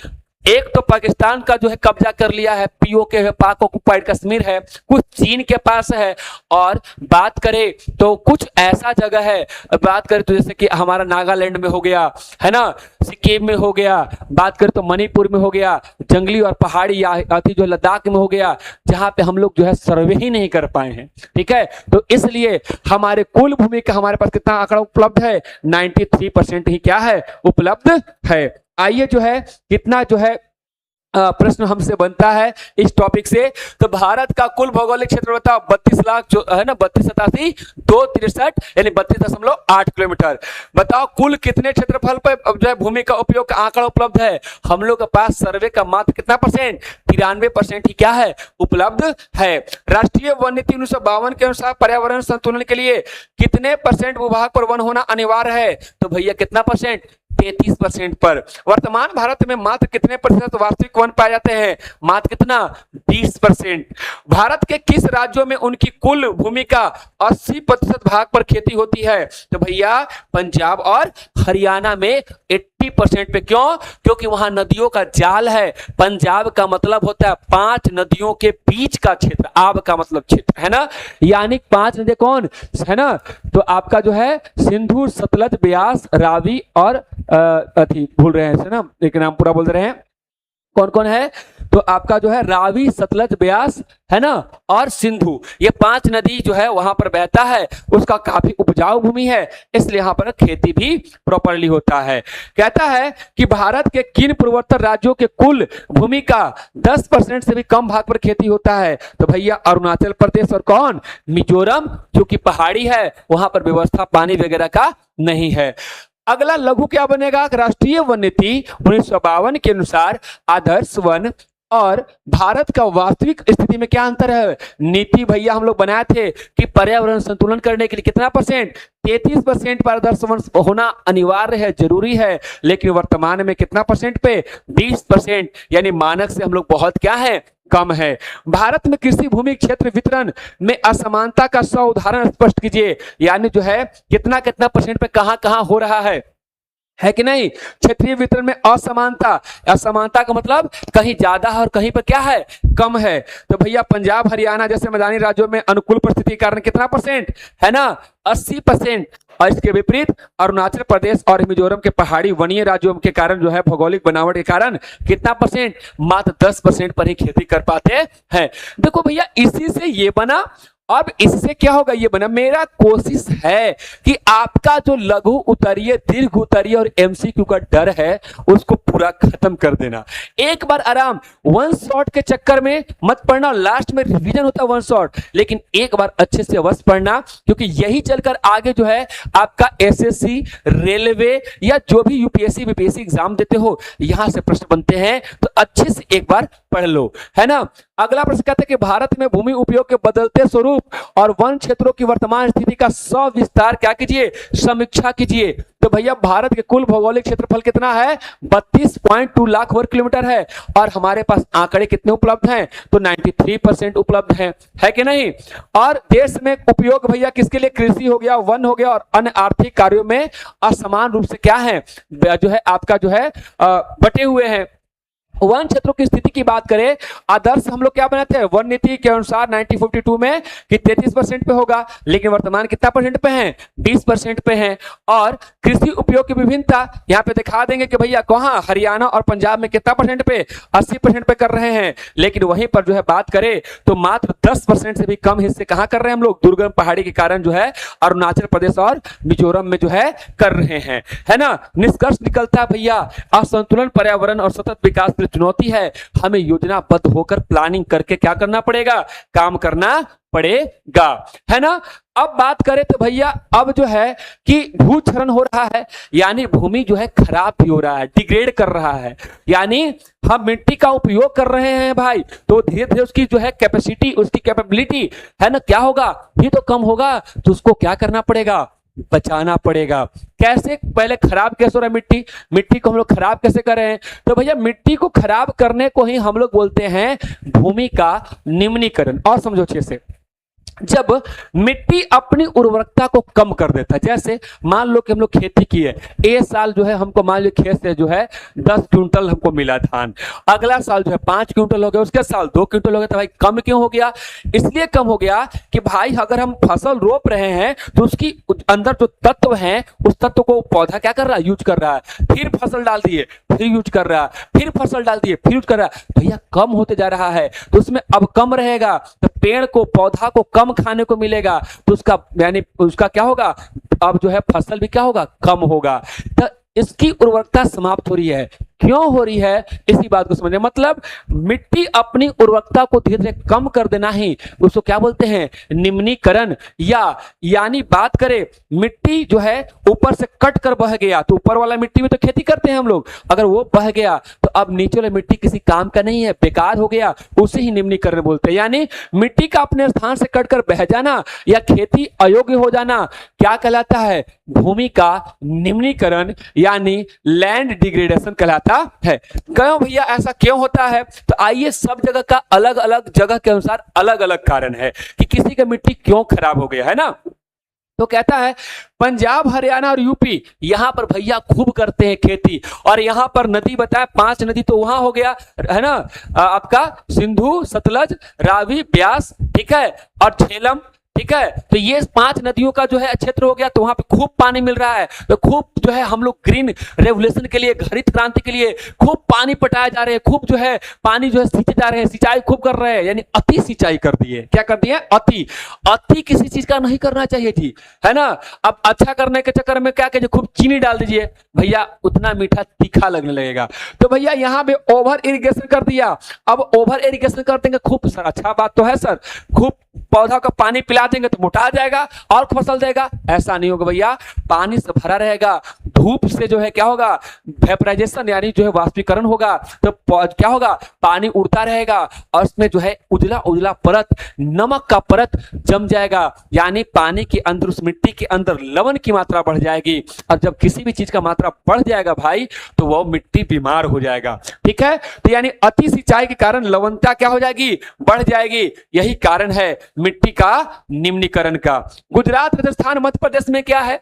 Speaker 1: एक तो पाकिस्तान का जो है कब्जा कर लिया है, पीओके है, पाक ऑक्युपाइड कश्मीर है, कुछ चीन के पास है, और बात करें तो कुछ ऐसा जगह है, बात करें तो जैसे कि हमारा नागालैंड में हो गया, है ना, सिक्किम में हो गया, बात करें तो मणिपुर में हो गया, जंगली और पहाड़ी या जो लद्दाख में हो गया, जहां पे हम लोग जो है सर्वे ही नहीं कर पाए हैं। ठीक है, तो इसलिए हमारे कुल भूमि का हमारे पास कितना आंकड़ा उपलब्ध है, 93% ही क्या है, उपलब्ध है। आइए जो है कितना जो है प्रश्न हमसे बनता है इस टॉपिक से। तो भारत का कुल भौगोलिक क्षेत्र बताओ, 32 लाख जो है ना, 32,87,263 यानी 32.8 किलोमीटर। बताओ कुल कितने क्षेत्रफल पर जो है भूमि का उपयोग का आंकड़ा उपलब्ध है। हम लोग के पास सर्वे का मात्र कितना परसेंट, 93% ही क्या है, उपलब्ध है। राष्ट्रीय वन नीति 1952 के अनुसार पर्यावरण संतुलन के लिए कितने परसेंट भूभाग पर वन होना अनिवार्य है, तो भैया कितना परसेंट, 33% पर। वर्तमान भारत में मात्र कितने प्रतिशत वार्षिक वन पाए जाते हैं, मात्र कितना, 20%। भारत के किस राज्यों में उनकी कुल भूमि का 80% भाग पर खेती होती है, तो भैया पंजाब और हरियाणा में 80% पे। क्यों? क्योंकि वहां नदियों का जाल है। पंजाब का मतलब होता है 5 नदियों के बीच का क्षेत्र, आब का मतलब क्षेत्र, है ना, यानी 5 नदियां कौन है ना, तो आपका जो है सिंधु, सतलज, ब्यास, रावी और भूल रहे हैं ना, एक नाम पूरा बोल रहे हैं, कौन कौन है, तो आपका जो है रावी, सतलज, ब्यास, है ना, और सिंधु, ये 5 नदी जो है वहां पर बहता है। उसका काफी उपजाऊ भूमि है, इसलिए यहां पर खेती भी प्रॉपरली होता है। कहता है कि भारत के किन पूर्वोत्तर राज्यों के कुल भूमि का 10% से भी कम भाग पर खेती होता है, तो भैया अरुणाचल प्रदेश और कौन, मिजोरम, जो कि पहाड़ी है, वहां पर व्यवस्था पानी वगैरह का नहीं है। अगला लघु क्या बनेगा, राष्ट्रीय वन नीति 1952 के अनुसार आदर्श वन और भारत का वास्तविक स्थिति में क्या अंतर है? नीति भैया हम लोग बनाए थे कि पर्यावरण संतुलन करने के लिए कितना परसेंट? 33% पारदर्शी वन होना अनिवार्य है, जरूरी है, लेकिन वर्तमान में कितना परसेंट पे? 20%, यानी मानक से हम लोग बहुत क्या है? कम है। भारत में कृषि भूमि क्षेत्र वितरण में असमानता का 100 उदाहरण स्पष्ट कीजिए, यानी जो है कितना कितना परसेंट पे कहां कहां हो रहा है कि नहीं? क्षेत्रीय वितरण में असमानता, असमानता का मतलब कहीं ज्यादा है और कहीं पर क्या है? कम है। तो भैया पंजाब हरियाणा जैसे मैदानी राज्यों में अनुकूल परिस्थिति के कारण कितना परसेंट है ना? 80%। और इसके विपरीत अरुणाचल प्रदेश और मिजोरम के पहाड़ी वनीय राज्यों के कारण जो है भौगोलिक बनावट के कारण कितना परसेंट? मात्र 10% पर ही खेती कर पाते हैं। देखो भैया इसी से ये बना, अब इससे क्या होगा? ये बना, मेरा कोशिश है कि आपका जो लघु उत्तरीय, दीर्घ उत्तरीय और एमसीक्यू का डर है उसको पूरा खत्म कर देना। एक बार आराम, वन शॉट के चक्कर में मत पढ़ना, लास्ट में रिवीजन होता है वन शॉट, लेकिन एक बार अच्छे से अवश्य पढ़ना, क्योंकि यही चलकर आगे जो है आपका एसएससी, रेलवे या जो भी यूपीएससी बीपीएससी एग्जाम देते हो यहां से प्रश्न बनते हैं, तो अच्छे से एक बार पढ़ लो, है ना। अगला प्रश्न कहते हैं कि भारत में भूमि उपयोग के बदलते स्वरूप और वन क्षेत्रों की वर्तमान स्थिति का सविस्तार क्या कीजिए? समीक्षा कीजिए। तो भैया भारत के कुल भौगोलिक क्षेत्रफल कितना है? 32.2 लाख वर्ग किलोमीटर है, और हमारे पास आंकड़े कितने उपलब्ध हैं? तो 93% उपलब्ध है कि नहीं? और देश में उपयोग भैया किसके लिए? कृषि हो गया, वन हो गया, और अन्य आर्थिक कार्यों में असमान रूप से क्या है जो है आपका जो है बटे हुए हैं। वन क्षेत्रों की स्थिति की बात करें, आदर्श हम लोग क्या बनाते हैं? वन नीति के अनुसार 1952 में कि 33% पे होगा, लेकिन वर्तमान कितना परसेंट पे है? 20% पे है। और कृषि उपयोग की विभिन्नता यहाँ पे दिखा देंगे कि भैया कहाँ हरियाणा और पंजाब में कितना परसेंट पे? 80% पे कर रहे हैं, लेकिन वहीं पर जो है बात करें तो मात्र 10% से भी कम हिस्से कहाँ कर रहे हैं हम लोग? दुर्गम पहाड़ी के कारण जो है अरुणाचल प्रदेश और मिजोरम में जो है कर रहे हैं, है ना। निष्कर्ष निकलता है भैया असंतुलन पर्यावरण और सतत विकास चुनौती है, हमें योजनाबद्ध होकर प्लानिंग करके क्या करना पड़ेगा? काम करना पड़ेगा, है ना। अब बात करें तो भैया अब जो है कि भूक्षरण हो रहा है, यानी भूमि जो है खराब भी हो रहा है, डिग्रेड कर रहा है, यानी हम मिट्टी का उपयोग कर रहे हैं भाई, तो धीरे धीरे उसकी जो है कैपेसिटी, उसकी कैपेबिलिटी है ना, क्या होगा? भी तो कम होगा, तो उसको क्या करना पड़ेगा? बचाना पड़ेगा। कैसे? पहले खराब कैसे हो रहा है मिट्टी, मिट्टी को हम लोग खराब कैसे कर रहे हैं? तो भैया मिट्टी को खराब करने को ही हम लोग बोलते हैं भूमि का निम्नीकरण। और समझो अच्छे से, जब मिट्टी अपनी उर्वरकता को कम कर देता है, जैसे मान लो कि हम लोग खेती की है, एक साल जो है हमको मान लो खेत से जो है 10 क्विंटल हमको मिला धान, अगला साल जो है 5 क्विंटल हो गया, उसके साल 2 क्विंटल हो गया, तो भाई कम क्यों हो गया? इसलिए कम हो गया कि भाई अगर हम फसल रोप रहे हैं तो उसकी अंदर जो तत्व हैं उस तत्व को पौधा क्या कर रहा है? यूज कर रहा है, फिर फसल डाल दिए, फिर यूज कर रहा है, फिर फसल डाल दिए, फिर यूज कर रहा है, भैया कम होते जा रहा है, तो उसमें अब कम रहेगा, तो पेड़ को, पौधा को कम खाने को मिलेगा, तो उसका यानी उसका क्या होगा? अब जो है फसल भी क्या होगा? कम होगा। तो इसकी उर्वरकता समाप्त हो रही है। क्यों हो रही है? इसी बात को समझने, मतलब मिट्टी अपनी उर्वरकता को धीरे धीरे कम कर देना ही उसको क्या बोलते हैं? निम्नीकरण। या यानी बात करें मिट्टी जो है ऊपर से कट कर बह गया, तो ऊपर वाला मिट्टी में तो खेती करते हैं हम लोग, अगर वो बह गया तो अब नीचे वाला मिट्टी किसी काम का नहीं है, बेकार हो गया, उसे ही निम्नीकरण बोलते हैं। यानी मिट्टी का अपने स्थान से कटकर बह जाना या खेती अयोग्य हो जाना क्या कहलाता है? भूमि का निम्नीकरण, यानी लैंड डिग्रेडेशन कहलाता है। क्यों भैया ऐसा क्यों होता है? तो आइए, सब जगह का अलग अलग जगह के अनुसार अलग अलग कारण है कि किसी का मिट्टी क्यों खराब हो गया, है ना। तो कहता है पंजाब, हरियाणा और यूपी यहां पर भैया खूब करते हैं खेती, और यहां पर नदी बताए 5 नदी तो वहां हो गया, है ना, आपका सिंधु, सतलज, रावी, ब्यास, ठीक है, और झेलम, ठीक है। तो ये 5 नदियों का जो है क्षेत्र हो गया, तो वहां पे खूब पानी मिल रहा है, तो खूब जो है हम लोग ग्रीन रेवोल्यूशन के लिए, हरित क्रांति के लिए खूब पानी पटाए जा रहे हैं, खूब जो है पानी जो है सींचे जा रहे हैं, सिंचाई खूब कर रहे हैं, यानी अति सिंचाई कर दी है। क्या कर दिए? अति। अति किसी चीज का नहीं करना चाहिए जी, है ना। अब अच्छा करने के चक्कर में क्या कीजिए? खूब चीनी डाल दीजिए, भैया उतना मीठा तीखा लगने लगेगा। तो भैया यहाँ पे ओवर इरिगेशन कर दिया। अब ओवर इरिगेशन कर देंगे खूब, सर अच्छा बात तो है सर, खूब पौधा का पानी पिला देंगे तो मोटा जाएगा और फसल देगा, ऐसा नहीं होगा भैया। पानी से भरा रहेगा, धूप से जो है क्या होगा, वेपराइजेशन यानी जो है वाष्पीकरण होगा, तो क्या होगा, पानी उड़ता रहेगा और उसमें जो है उजला उजला परत, नमक का परत जम जाएगा, यानी पानी के अंदर, उस मिट्टी के अंदर लवण की मात्रा बढ़ जाएगी। और जब किसी भी चीज का मात्रा बढ़ जाएगा भाई, तो वह मिट्टी बीमार हो जाएगा। ठीक है, तो यानी अति सिंचाई के कारण लवणता क्या हो जाएगी, बढ़ जाएगी। यही कारण है मिट्टी का निम्नीकरण का। गुजरात, राजस्थान, मध्य प्रदेश में क्या है,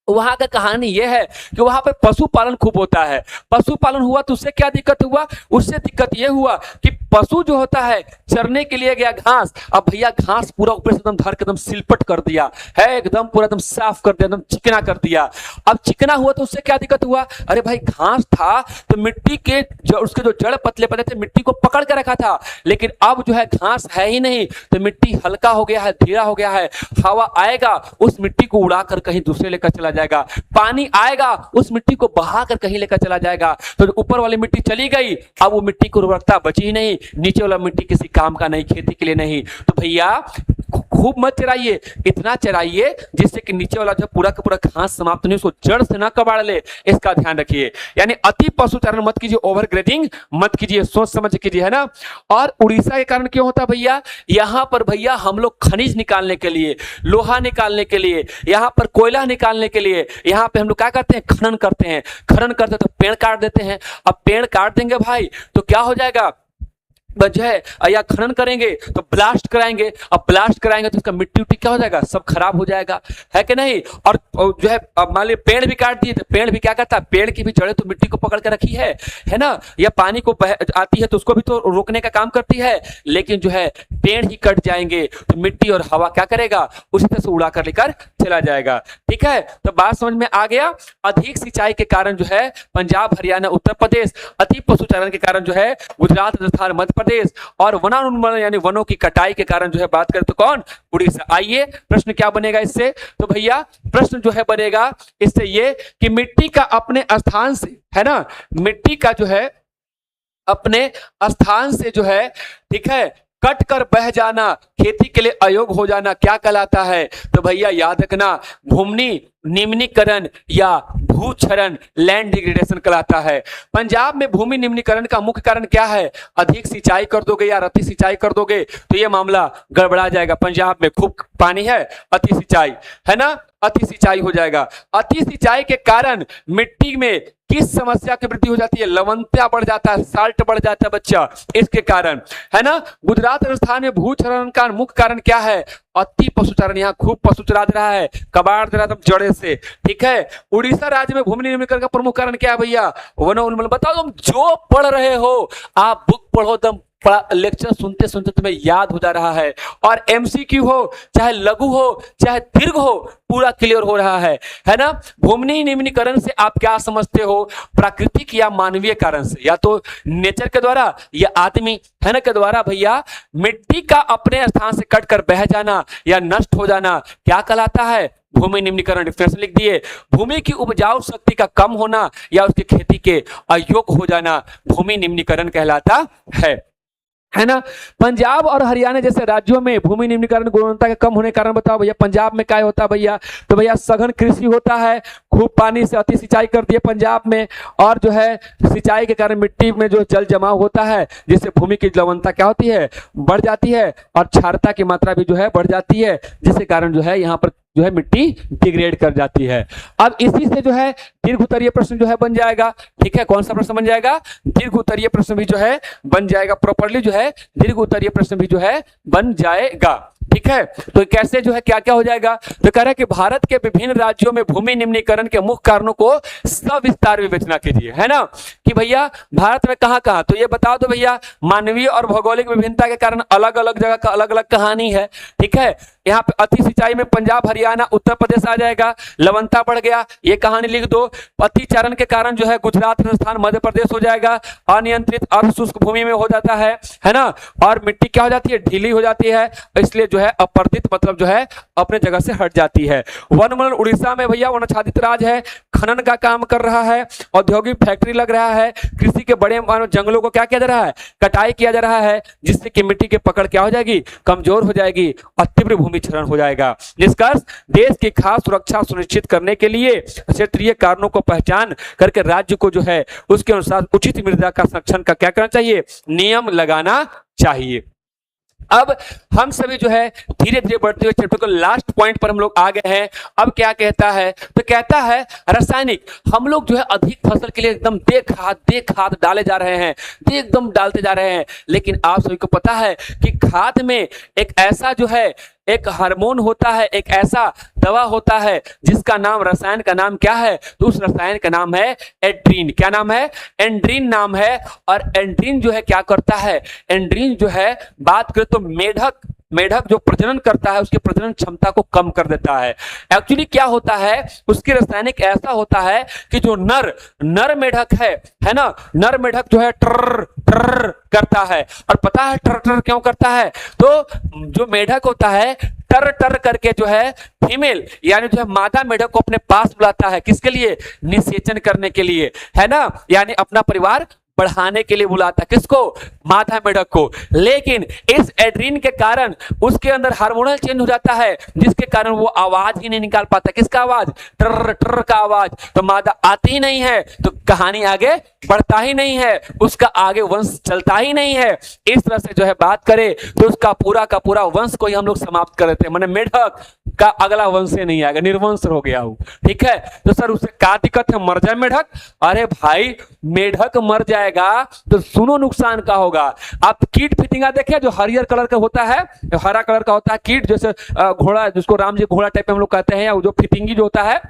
Speaker 1: वहां का कहानी यह है कि वहां पे पशुपालन खूब होता है। पशुपालन हुआ तो उससे क्या दिक्कत हुआ, उससे दिक्कत यह हुआ कि पशु जो होता है चरने के लिए गया घास, अब भैया घास पूरा ऊपर से एकदम धर के एकदम सिलपट कर दिया है, एकदम पूरा एकदम साफ कर दिया, एकदम चिकना कर दिया। अब चिकना हुआ तो उससे क्या दिक्कत हुआ, अरे भाई घास था तो मिट्टी के उसके जो जड़ पतले पतले थे मिट्टी को पकड़ के रखा था, लेकिन अब जो है घास है ही नहीं, तो मिट्टी हल्का हो गया है, ढीला हो गया है। हवा आएगा उस मिट्टी को उड़ाकर कहीं दूसरे लेकर चला जाएगा, पानी आएगा उस मिट्टी को बहाकर कहीं लेकर चला जाएगा, तो ऊपर वाली मिट्टी चली गई, अब वो मिट्टी की उर्वरकता बची ही नहीं, नीचे वाला मिट्टी किसी काम का नहीं, खेती के लिए नहीं। तो भैया खूब मत चराइए, इतना चराइए जिससे कि नीचे वाला जो पूरा का पूरा घास समाप्त नहीं, उसको जड़ से ना कबाड़ ले, इसका ध्यान रखिए। यानी अति पशुचारण मत कीजिए, ओवर ग्रेडिंग मत कीजिए, सोच समझ कीजिए, है ना। और उड़ीसा के कारण क्यों होता है भैया, यहां पर भैया हम लोग खनिज निकालने के लिए, लोहा निकालने के लिए, यहां पर कोयला निकालने के लिए, यहां पे हम लोग क्या करते हैं, खनन करते हैं। खनन करते तो पेड़ काट देते हैं। अब पेड़ काट देंगे भाई तो क्या हो जाएगा, जो है या खनन करेंगे तो ब्लास्ट कराएंगे, अब ब्लास्ट कराएंगे तो उसका मिट्टी उट्टी क्या हो जाएगा, सब खराब हो जाएगा, है कि नहीं। और जो है मान लीजिए पेड़ भी काट दिए तो पेड़ भी क्या करता है, पेड़ की भी जड़ें तो मिट्टी को पकड़ के रखी है ना, या पानी को आती है तो उसको भी तो रोकने का काम करती है, लेकिन जो है पेड़ ही कट जाएंगे तो मिट्टी और हवा क्या करेगा, उसी तरह से उड़ा कर लेकर चला जाएगा। ठीक है, तो बात समझ में आ गया। अधिक सिंचाई के कारण जो है पंजाब, हरियाणा, उत्तर प्रदेश, अति पशुचारण के कारण जो है गुजरात, राजस्थान, मध्य प्रदेश, और वनानुन्मूलन यानी वनों की कटाई के कारण जो है बात करें तो कौन, उड़ीसा। आइए प्रश्न क्या बनेगा इससे, तो भैया प्रश्न जो है बनेगा इससे ये कि मिट्टी का अपने स्थान से, है ना, मिट्टी का जो है अपने स्थान से जो है, ठीक है, कट कर बह जाना, खेती के लिए अयोग्य हो जाना क्या कहलाता है, तो भैया याद रखना भूमि निम्नीकरण या भूक्षरण, लैंड डिग्रेडेशन कहलाता है। पंजाब में भूमि निम्नीकरण का मुख्य कारण क्या है, अधिक सिंचाई कर दोगे या अति सिंचाई कर दोगे तो ये मामला गड़बड़ा जाएगा। पंजाब में खूब पानी है, अति सिंचाई है ना, अति सिंचाई हो जाएगा। अति सिंचाई के कारण मिट्टी में किस समस्या की वृद्धि हो जाती है, लवणता बढ़ जाता है, साल्ट बढ़ जाता है बच्चा, इसके कारण, है ना। गुजरात, राजस्थान में भूक्षरण का मुख्य कारण क्या है, अति पशुचारण, यहाँ खूब पशु चरा रहा है, कबाड़ दे रहा है जड़े से। ठीक है, उड़ीसा राज्य में भूमि निम्नीकरण का प्रमुख कारण क्या है भैया, वनोन्मूलन। बताओ तुम जो पढ़ रहे हो, आप बुक पढ़ो, तुम लेक्चर सुनते सुनते तुम्हें याद हो जा रहा है, और एमसीक्यू हो चाहे लघु हो चाहे दीर्घ हो, पूरा क्लियर हो रहा है ना। भूमि निम्नीकरण से आप क्या समझते हो, प्राकृतिक या मानवीय कारण से, या तो नेचर के द्वारा या आदमी, है ना, के द्वारा भैया मिट्टी का अपने स्थान से कट कर बह जाना या नष्ट हो जाना क्या कहलाता है, भूमि निम्नीकरण। डिफरेंस लिख दिए, भूमि की उपजाऊ शक्ति का कम होना या उसकी खेती के अयोग्य हो जाना भूमि निम्नीकरण कहलाता है ना। पंजाब और हरियाणा जैसे राज्यों में भूमि निम्नीकरण गुणवत्ता के कम होने के कारण बताओ भैया, पंजाब में क्या होता है भैया, तो भैया सघन कृषि होता है, खूब पानी से अति सिंचाई कर दिए पंजाब में, और जो है सिंचाई के कारण मिट्टी में जो जल जमाव होता है जिससे भूमि की लवणता क्या होती है, बढ़ जाती है, और क्षारता की मात्रा भी जो है बढ़ जाती है, जिसके कारण जो है यहाँ पर जो है मिट्टी डिग्रेड कर जाती है। अब इसी से जो है दीर्घ उत्तरीय प्रश्न जो है बन जाएगा। ठीक है, कौन सा प्रश्न बन जाएगा, दीर्घ उत्तरीय प्रश्न भी जो है बन जाएगा, प्रॉपर्ली जो है दीर्घ उत्तरीय प्रश्न भी जो है बन जाएगा। ठीक है, तो कैसे जो है क्या क्या हो जाएगा, तो कह रहा है कि भारत के विभिन्न राज्यों में भूमि निम्नीकरण के मुख्य कारणों को सविस्तार विवेचना कीजिए, है ना, कि भैया भारत में कहां कहां, तो ये बता दो भैया, मानवीय और भौगोलिक विभिन्नता के कारण अलग अलग जगह का अलग अलग कहानी है। ठीक है, यहाँ पे अति सिंचाई में पंजाब, हरियाणा, उत्तर प्रदेश आ जाएगा, लवणता बढ़ गया, ये कहानी लिख दो। अतिचारण के कारण जो है गुजरात, राजस्थान, मध्य प्रदेश हो जाएगा, अनियंत्रित अर्ध शुष्क भूमि में हो जाता है ना, और मिट्टी क्या हो जाती है, ढीली हो जाती है, इसलिए जो है अपर्दित मतलब जो है अपने जगह से हट जाती है। वनमूलन उड़ीसा में भैया वनाच्छादित राज है, खनन का काम कर रहा है, औद्योगिक फैक्ट्री लग रहा है, कृषि के बड़े मानो जंगलों को क्या किया जा रहा है, कटाई किया जा रहा है, जिससे कि मिट्टी की पकड़ क्या हो जाएगी, कमजोर हो जाएगी और तीव्र भूमि क्षरण हो जाएगा। निष्कर्ष, देश की खास सुरक्षा सुनिश्चित करने के लिए क्षेत्रीय कारणों को पहचान करके राज्य को जो है उसके अनुसार उचित मृदा का संरक्षण का क्या करना चाहिए, नियम लगाना चाहिए। अब हम सभी जो है धीरे धीरे बढ़ते हुए चैप्टर को लास्ट पॉइंट पर हम लोग आ गए हैं। अब क्या कहता है, तो कहता है रासायनिक, हम लोग जो है अधिक फसल के लिए एकदम दे खाद डाले जा रहे हैं, दे एकदम डालते जा रहे हैं, लेकिन आप सभी को पता है कि खाद में एक ऐसा जो है एक हार्मोन होता है, एक ऐसा दवा होता है जिसका नाम, रसायन का नाम क्या है, तो उस रसायन का नाम है एंड्रीन। क्या नाम है, एंड्रीन नाम है। और एंड्रीन जो है क्या करता है, एंड्रीन जो है बात करें तो मेढक जो प्रजनन करता है उसकी प्रजनन क्षमता को कम कर देता है। एक्चुअली क्या होता है, उसके रासायनिक ऐसा होता है कि जो नर मेढक है ना, नर मेढक जो है ट्र ट्र करता है। और पता है ट्र ट्र क्यों करता है, तो जो मेढक होता है टर टर करके जो है फीमेल यानी जो है मादा मेढक को अपने पास बुलाता है, किसके लिए, निषेचन करने के लिए, है ना, यानी अपना परिवार बढ़ाने के लिए बुलाता है, किसको, मादा मेढक को। लेकिन इस एड्रीन के कारण उसके अंदर हार्मोनल चेंज हो जाता है, जिसके कारण वो आवाज ही नहीं निकाल पाता, किसका आवाज, ट्र ट्र का आवाज। तो मादा आती ही नहीं है तो कहानी आगे बढ़ता ही नहीं है, उसका आगे वंश चलता ही नहीं है। इस तरह से जो है बात करें तो उसका पूरा का पूरा वंश को ही हम लोग समाप्त कर देते हैं, माने मेढक का अगला वंश से नहीं आएगा, निर्वंश हो गया वो। ठीक है, तो सर उससे क्या दिक्कत है, मर जाए मेढक। अरे भाई मेढक मर जाएगा तो सुनो नुकसान का होगा। आप कीट फितिंगा देखे जो हरियर कलर का होता है, जो हरा कलर का होता है कीट, जैसे घोड़ा, जिसको राम जी घोड़ा टाइप में हम लोग कहते हैं, या जो फितिंगी जो होता है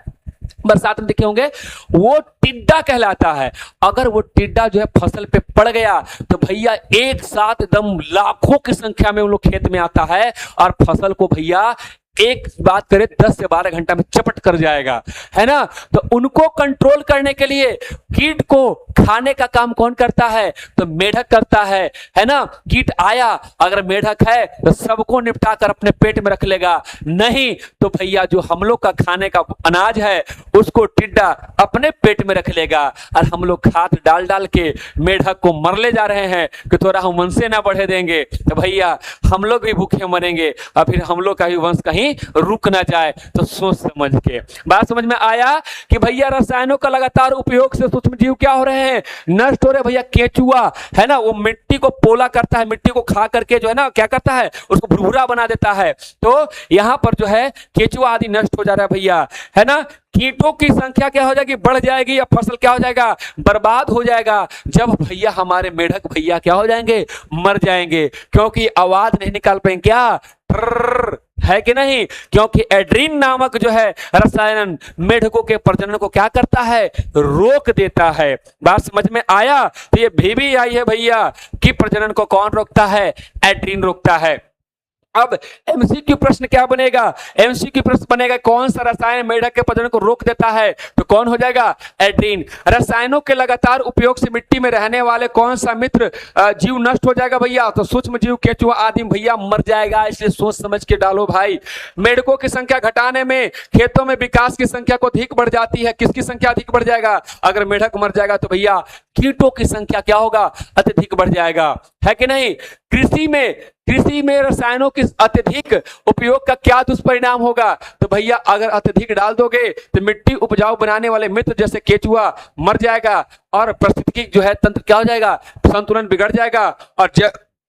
Speaker 1: बरसात में देखे होंगे, वो टिड्डा कहलाता है। अगर वो टिड्डा जो है फसल पे पड़ गया तो भैया एक साथ एकदम लाखों की संख्या में वो लोग खेत में आता है और फसल को भैया एक बात करें 10 से 12 घंटा में चपट कर जाएगा, है ना। तो उनको कंट्रोल करने के लिए कीट को खाने का काम कौन करता है, तो मेढक करता है ना। कीट आया, अगर मेढक है तो सबको निपटा कर अपने पेट में रख लेगा, नहीं तो भैया जो हम लोग का खाने का अनाज है उसको टिड्डा अपने पेट में रख लेगा। और हम लोग खाद डाल डाल के मेढक को मर ले जा रहे हैं कि थोड़ा हम वंशे ना बढ़े देंगे, तो भैया हम लोग भी भूखे मरेंगे और फिर हम लोग का भी वंश कहीं रुक ना जाए। तो सोच समझ के बात समझ में आया कि भैया रसायनों का लगातार उपयोग से सूक्ष्म जीव क्या हो रहे हैं, नष्ट हो रहे। भैया केचुआ है ना, वो मिट्टी को पोला करता है, मिट्टी को खा करके जो है ना क्या करता है, उसको भुरभुरा बना देता है। तो यहां पर जो है केचुआ आदि नष्ट हो जा रहा है भैया, है ना। कीटों की संख्या क्या हो जाएगी, बढ़ जाएगी, या फसल क्या हो जाएगा, बर्बाद हो जाएगा। जब भैया हमारे मेढक भैया क्या हो जाएंगे, मर जाएंगे, क्योंकि आवाज नहीं निकाल पाएंगे, क्या है कि नहीं, क्योंकि एड्रीन नामक जो है रसायन मेढकों के प्रजनन को क्या करता है, रोक देता है। बात समझ में आया। तो ये भी आई है भैया कि प्रजनन को कौन रोकता है, एड्रीन रोकता है। अब एमसीक्यू प्रश्न क्या बनेगा, एमसीक्यू प्रश्न बनेगा कौन सा रसायन मेढक के प्रजनन को रोक देता है, तो कौन हो जाएगा, एड्रीन। रसायनों के लगातार उपयोग से मिट्टी में रहने वाले कौन सा मित्र जीव नष्ट हो जाएगा भैया, तो सूक्ष्म जीव केचुआ आदि भैया मर जाएगा। इसलिए सोच समझ के डालो भाई। मेढकों की संख्या घटाने में खेतों में विकास की संख्या को अधिक बढ़ जाती है, किसकी संख्या अधिक बढ़ जाएगा, अगर मेढक मर जाएगा तो भैया कीटों की संख्या क्या होगा, अत्यधिक बढ़ जाएगा, है कि नहीं। कृषि में रसायनों के अत्यधिक उपयोग का क्या दुष्परिणाम होगा, तो भैया अगर अत्यधिक डाल दोगे तो मिट्टी उपजाऊ बनाने वाले मित्र जैसे केचुआ मर जाएगा और पारिस्थितिकी जो है तंत्र क्या हो जाएगा, संतुलन बिगड़ जाएगा और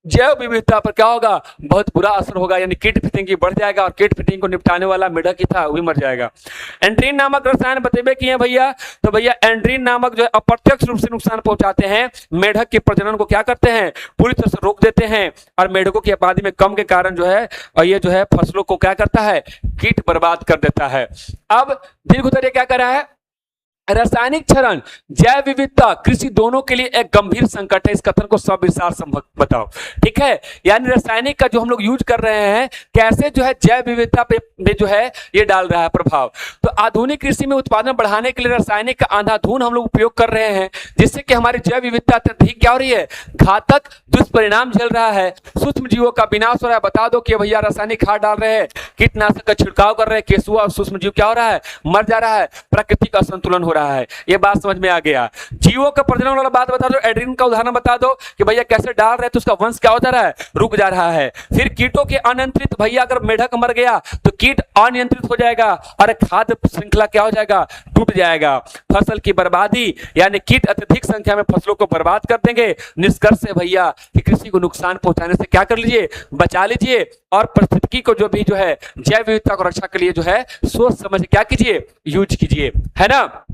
Speaker 1: जैव विविधता पर क्या होगा, बहुत बुरा असर होगा, यानी कीट फितिंगी बढ़ जाएगा और कीट फितिंग को निपटाने वाला मेढक ही था वही मर जाएगा। एंड्रीन नामक रसायन बतेबे किए हैं भैया, तो भैया एंड्रीन नामक जो है अप्रत्यक्ष रूप से नुकसान पहुंचाते हैं, मेढक के प्रजनन को क्या करते हैं, पूरी तरह से रोक देते हैं और मेढकों की आबादी में कम के कारण जो है और ये जो है फसलों को क्या करता है, कीट बर्बाद कर देता है। अब दीर्घोत्तरीय क्या कर रहा है, रासायनिक क्षरण, जैव विविधता, कृषि दोनों के लिए एक गंभीर संकट है। इस कथन को सब विस्तार से बताओ। ठीक है, यानी रासायनिक का जो हम लोग यूज कर रहे हैं कैसे जो है जैव विविधता पे जो है ये डाल रहा है प्रभाव। तो आधुनिक कृषि में उत्पादन बढ़ाने के लिए रासायनिक का अंधाधुंध हम लोग उपयोग कर रहे हैं, जिससे कि हमारी जैव विविधता अत्यधिक क्या हो रही है, घातक दुष्परिणाम झेल रहा है। सूक्ष्म जीवों का विनाश हो रहा है। बता दो कि भैया रासायनिक खाद डाल रहे हैं, कीटनाशक का छिड़काव कर रहे हैं, केंचुआ और सूक्ष्म जीव क्या हो रहा है, मर जा रहा है, प्राकृतिक असंतुलन हो रहा है। ये बात समझ में आ गया। जीवों का प्रजनन वाला बात बता दो, एड्रीन का उदाहरण बता दो कि भैया कैसे डाल रहे हैं तो उसका वंश क्या होता रहा है, रुक जा रहा है। फिर कीटों के अनियंत्रित, भैया अगर मेढक मर गया तो कीट अनियंत्रित हो जाएगा और खाद्य श्रृंखला क्या हो जाएगा, टूट जाएगा। फसल की बर्बादी, यानी कीट अत्यधिक संख्या में फसलों को बर्बाद कर देंगे। निष्कर्ष है भैया कि कृषि को नुकसान पहुंचाने से क्या कर लीजिए, बचा लीजिए और पारिस्थितिकी को जो भी जो है जैव विविधता को रक्षा के लिए जो है सोच समझ क्या कीजिए, यूज कीजिए, है ना।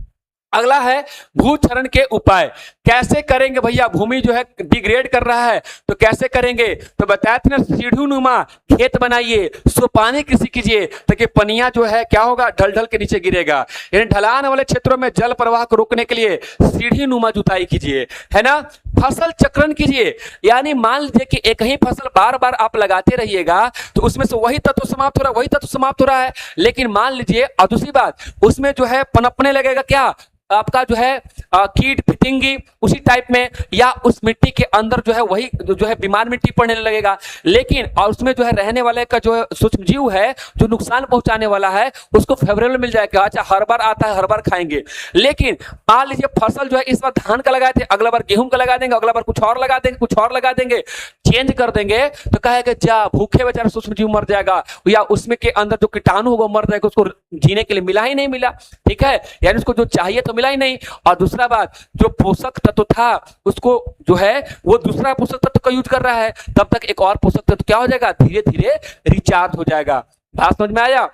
Speaker 1: अगला है भूक्षरण के उपाय। कैसे करेंगे भैया, भूमि जो है डिग्रेड कर रहा है तो कैसे करेंगे, तो बताया था ना, सीढ़ीनुमा खेत बनाइए, सोपानी कृषि कीजिए ताकि पनिया जो है क्या होगा, ढल ढल के नीचे गिरेगा। यानी ढलान वाले क्षेत्रों में जल प्रवाह को रोकने के लिए सीढ़ीनुमा जुताई कीजिए, है ना। फसल चक्रण कीजिए, यानी मान लीजिए कि एक ही फसल बार बार आप लगाते रहिएगा तो उसमें से वही तत्व समाप्त हो रहा है, वही तत्व समाप्त हो रहा है। लेकिन मान लीजिए, और दूसरी बात, उसमें जो है पनपने लगेगा क्या, आपका जो है कीट फितिंगी उसी टाइप में, या उस मिट्टी के अंदर जो है वही जो है बीमार मिट्टी पड़ने लगेगा। लेकिन और उसमें जो है रहने वाले का जो है सूक्ष्म जीव है जो नुकसान पहुंचाने वाला है उसको फेवरेबल मिल जाएगा। अच्छा, हर बार आता है, हर बार खाएंगे। लेकिन मान लीजिए फसल जो है इस बार धान का लगाए थे, अगला बार गेहूं का लगा देंगे, अगला बार कुछ और लगा देंगे, कुछ और लगा देंगे, चेंज कर देंगे तो कहेगा जा भूखे बेचारा सूक्ष्म जीव मर जाएगा, या उसमें के अंदर जो कीटाणु होगा मर जाएगा, उसको जीने के लिए मिला ही नहीं मिला। ठीक है, यानी उसको जो चाहिए तो मिला ही नहीं। और दूसरा बात, जो पोषक तत्व था उसको जो है वो दूसरा पोषक तत्व का यूज कर रहा है, तब तक एक और पोषक तत्व क्या हो जाएगा, धीरे धीरे रिचार्ज हो जाएगा। बात समझ में आया।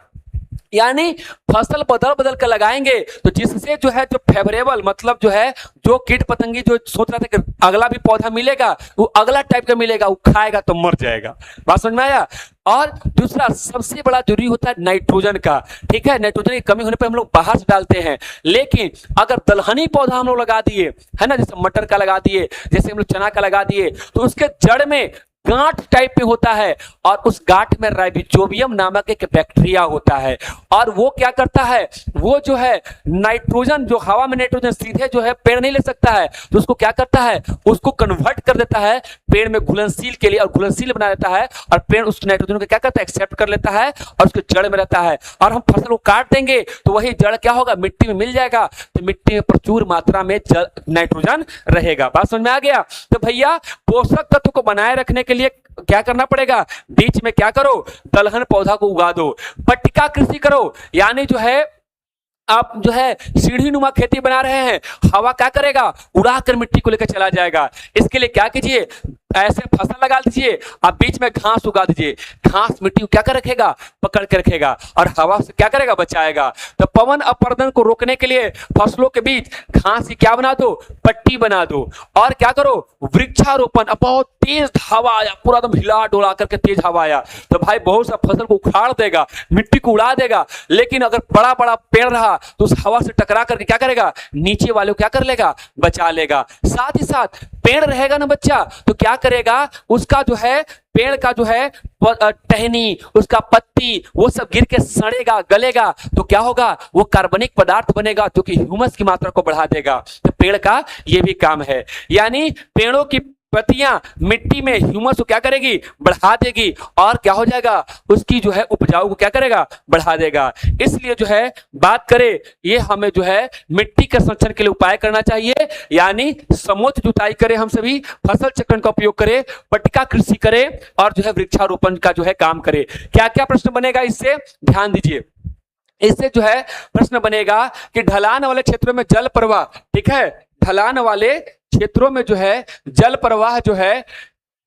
Speaker 1: यानी फसल बदल बदल कर लगाएंगे तो जिससे जो है जो फेवरेबल, मतलब जो है जो कीट पतंगी जो सोच रहा था कि अगला भी पौधा मिलेगा वो अगला टाइप का मिलेगा, वो खाएगा तो मर जाएगा। बात समझ में आया। और दूसरा सबसे बड़ा जरूरी होता है नाइट्रोजन का। ठीक है, नाइट्रोजन की कमी होने पर हम लोग बाहर से डालते हैं, लेकिन अगर दलहनी पौधा हम लोग लगा दिए, है ना, जैसे मटर का लगा दिए, जैसे हम लोग चना का लगा दिए, तो उसके जड़ में गांठ टाइप में होता है और उस गांठ में राइजोबियम नामक एक बैक्टीरिया होता है और वो क्या करता है, वो जो है नाइट्रोजन, जो हवा में नाइट्रोजन सीधे जो है पेड़ नहीं ले सकता है, तो उसको क्या करता है, उसको कन्वर्ट कर देता है पेड़ में घुलनशील के लिए और घुलनशील बना देता है और पेड़ उस नाइट्रोजन को क्या करता है, एक्सेप्ट कर लेता है और उसके जड़ में रहता है। और हम फसल को काट देंगे तो वही जड़ क्या होगा, मिट्टी में मिल जाएगा, तो मिट्टी में प्रचुर मात्रा में नाइट्रोजन रहेगा। बात समझ में आ गया। तो भैया पोषक तत्व को बनाए रखने के लिए क्या करना पड़ेगा, बीच में क्या करो, दलहन पौधा को उगा दो, पट्टिका कृषि करो, यानी जो है आप जो है सीढ़ी नुमा खेती बना रहे हैं, हवा क्या करेगा, उड़ाकर मिट्टी को लेकर चला जाएगा। इसके लिए क्या कीजिए, ऐसे फसल लगा दीजिए, आप बीच में घास उगा दीजिए, घास मिट्टी को क्या कर रखेगा, पकड़ के रखेगा और हवा से क्या करेगा, बचाएगा। तो पवन अपरदन को रोकने के लिए फसलों के बीच घास की क्या बना दो, पट्टी बना दो और क्या करो, वृक्षारोपण। बहुत तेज हवा आया, पूरा एकदम हिला डोला करके तेज हवा आया तो भाई बहुत सा फसल को उखाड़ देगा, मिट्टी को उड़ा देगा, लेकिन अगर बड़ा बड़ा पेड़ रहा तो उस हवा से टकरा करके क्या करेगा, नीचे वाले को क्या कर लेगा, बचा लेगा। साथ ही साथ पेड़ रहेगा ना बच्चा, तो क्या करेगा, उसका जो है पेड़ का जो है टहनी, उसका पत्ती, वो सब गिर के सड़ेगा, गलेगा, तो क्या होगा, वो कार्बनिक पदार्थ बनेगा जो कि ह्यूमस की मात्रा को बढ़ा देगा। तो पेड़ का ये भी काम है, यानी पेड़ों की पत्तियां मिट्टी में ह्यूमस को क्या करेगी, बढ़ा देगी और क्या हो जाएगा, उसकी जो है उपजाऊ को क्या करेगा, बढ़ा देगा। इसलिए जो है बात करें, ये हमें जो है मिट्टी के संरक्षण के लिए उपाय करना चाहिए, यानी समोच्च जुताई करें, हम सभी फसल चक्रण का उपयोग करें, पट्टिका कृषि करें और जो है वृक्षारोपण का जो है काम करें। क्या क्या प्रश्न बनेगा इससे, ध्यान दीजिए। इससे जो है प्रश्न बनेगा कि ढलान वाले क्षेत्रों में जल प्रवाह, ठीक है, ढलान वाले क्षेत्रों में जो है जल प्रवाह जो है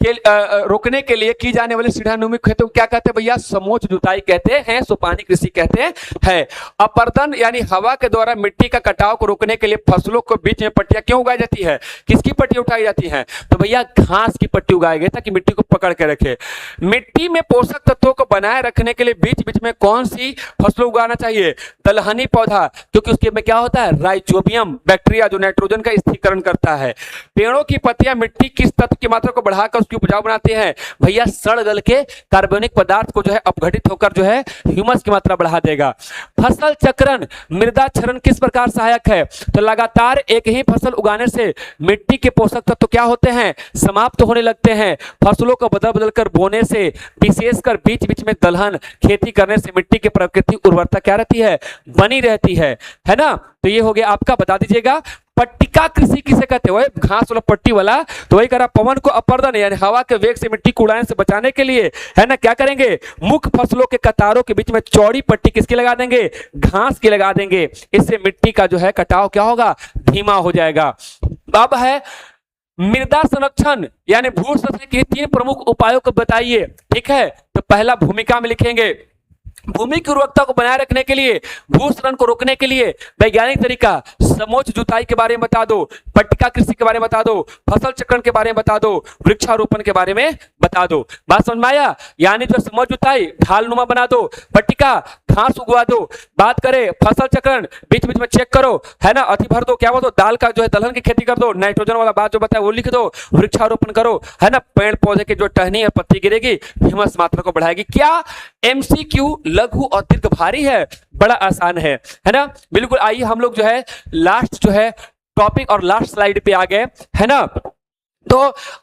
Speaker 1: रोकने के लिए की जाने वाली सीढ़ानुमी खेतों को क्या कहते हैं भैया? समोच्च जुताई कहते हैं, सोपानी कृषि कहते हैं। अपर्दन यानी हवा के द्वारा मिट्टी का कटाव को रोकने के लिए फसलों को बीच में पट्टियां क्यों उगाई जाती है? किसकी पट्टी उठाई जाती है? तो भैया घास की पट्टी उगाई गई ताकि मिट्टी को पकड़ के रखे। मिट्टी में पोषक तत्वों को बनाए रखने के लिए बीच बीच में कौन सी फसलों उगाना चाहिए? दलहनी पौधा, क्योंकि उसके में क्या होता है? राइजोबियम बैक्टीरिया जो नाइट्रोजन का स्थिरीकरण करता है। पेड़ों की पत्तियां मिट्टी किस तत्व की मात्रा को बढ़ाकर उसकी उपजाऊ बनाती हैं? भैया सड़ गल के कार्बनिक पदार्थ को जो है अपघटित होकर जो है ह्यूमस की मात्रा बढ़ा देगा। फसल चक्रण मृदा क्षरण किस प्रकार सहायक है? तो लगातार एक ही फसल उगाने से मिट्टी के पोषक तत्व क्या होते हैं? समाप्त होने लगते हैं। फसलों को बदल बदल कर बोने से, विशेषकर बीच बीच में दलहन खेती करने से मिट्टी की प्राकृतिक उर्वरता क्या रहती है? बनी रहती है ना? तो ये हो गया आपका, बता दीजिएगा। पट्टिका कृषि किसे कहते हैं? घास वाला पट्टी वाला, तो वही करा। पवन को अपर्दन यानी हवा के वेग से मिट्टी को उड़ाने से बचाने के लिए है ना क्या करेंगे? मुख्य फसलों के कतारों के बीच में चौड़ी पट्टी किसकी लगा देंगे? घास की लगा देंगे। इससे मिट्टी का जो है कटाव क्या होगा? धीमा हो जाएगा। अब है मृदा संरक्षण यानी भू संरक्षण के 3 प्रमुख उपायों को बताइए। ठीक है, तो पहला भूमिका में लिखेंगे भूमि की उर्वरकता को बनाए रखने के लिए, भूस्खलन को रोकने के लिए वैज्ञानिक तरीका, समोच्च जुताई के बारे में बता दो, पट्टिका कृषि के बारे में बता दो, फसल चक्रण के बारे में बता दो, वृक्षारोपण के बारे में बता दो। बात समझ में आया? यानी जो समोच्च जुताई ढालनुमा बना दो, पट्टिका घास उगवा दो। बात करें फसल चक्रण, बीच बीच में चेक करो है ना, अति भर दो, क्या बोलो, दाल का जो है दलहन की खेती कर दो, नाइट्रोजन वाला बात जो बताया वो लिख दो, वृक्षारोपण करो है ना, पेड़ पौधे के जो टहनी है पत्ती गिरेगी ह्यूमस मात्रा को बढ़ाएगी। क्या एमसीक्यू लघु और दीर्घ भारी है? बड़ा आसान है ना? बिल्कुल। आइए हम लोग जो है लास्ट जो है टॉपिक और लास्ट स्लाइड पे आ गए है ना। तो